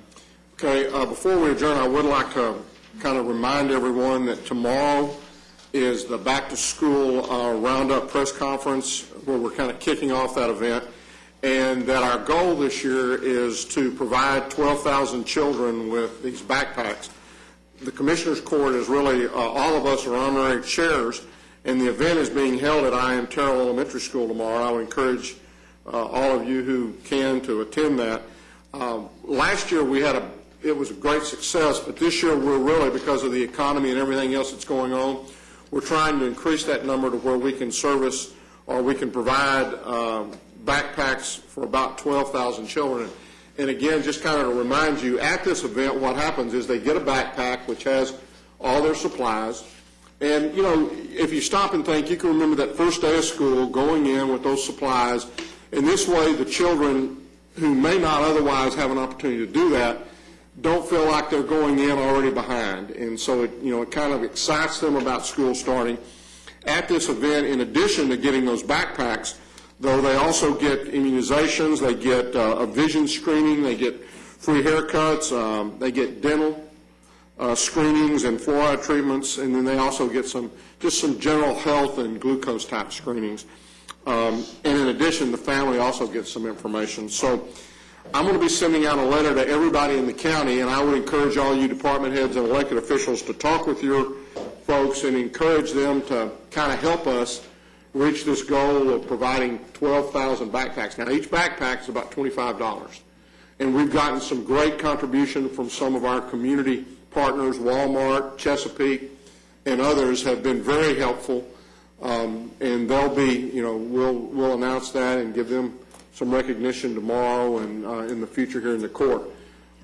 Speaker 1: Okay, before we adjourn, I would like to kind of remind everyone that tomorrow is the back-to-school roundup press conference where we're kind of kicking off that event, and that our goal this year is to provide 12,000 children with these backpacks. The Commissioners Court is really, all of us are honorary chairs, and the event is being held at I.M. Terrell Elementary School tomorrow. I would encourage all of you who can to attend that. Last year it was a great success, but this year we're really, because of the economy and everything else that's going on, we're trying to increase that number to where we can service or we can provide backpacks for about 12,000 children. And again, just kind of to remind you, at this event, what happens is they get a backpack which has all their supplies. And, you know, if you stop and think, you can remember that first day of school, going in with those supplies. And this way, the children who may not otherwise have an opportunity to do that don't feel like they're going in already behind. And so it kind of excites them about school starting. At this event, in addition to getting those backpacks, though, they also get immunizations, they get a vision screening, they get free haircuts, they get dental screenings and fluoride treatments, and then they also get some general health and glucose type screenings. And in addition, the family also gets some information. So I'm going to be sending out a letter to everybody in the county, and I would encourage all you department heads and elected officials to talk with your folks and encourage them to kind of help us reach this goal of providing 12,000 backpacks. Now, each backpack is about $25, and we've gotten some great contribution from some of our community partners. Walmart, Chesapeake, and others have been very helpful, and they'll be, we'll announce that and give them some recognition tomorrow and in the future here in the court.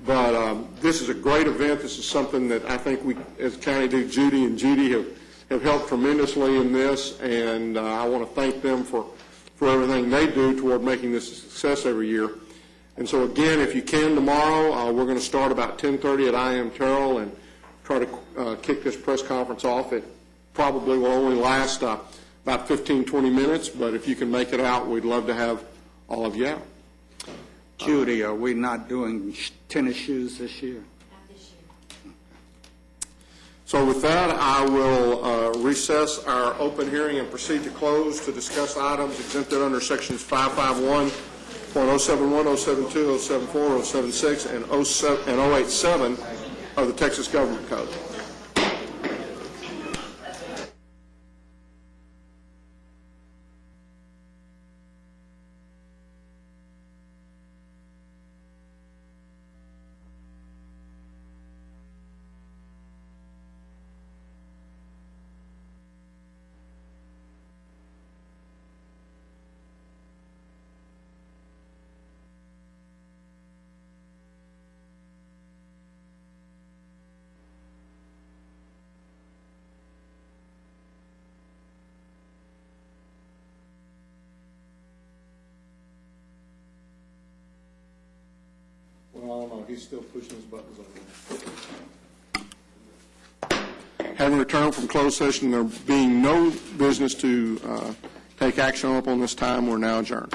Speaker 1: But this is a great event. This is something that I think we, as county, do. Judy and Judy have helped tremendously in this, and I want to thank them for everything they do toward making this a success every year. And so again, if you can tomorrow, we're going to start about 10:30 at I.M. Terrell and try to kick this press conference off. It probably will only last about 15, 20 minutes, but if you can make it out, we'd love to have all of you out.
Speaker 2: Judy, are we not doing tennis shoes this year?
Speaker 1: So with that, I will recess our open hearing and proceed to close to discuss items exempted under sections 551.071, 072, 074, 076, and 087 of the Texas Government Code. Well, I don't know. He's still pushing his buttons over there. Having returned from closed session, there being no business to take action upon this time, we're now adjourned.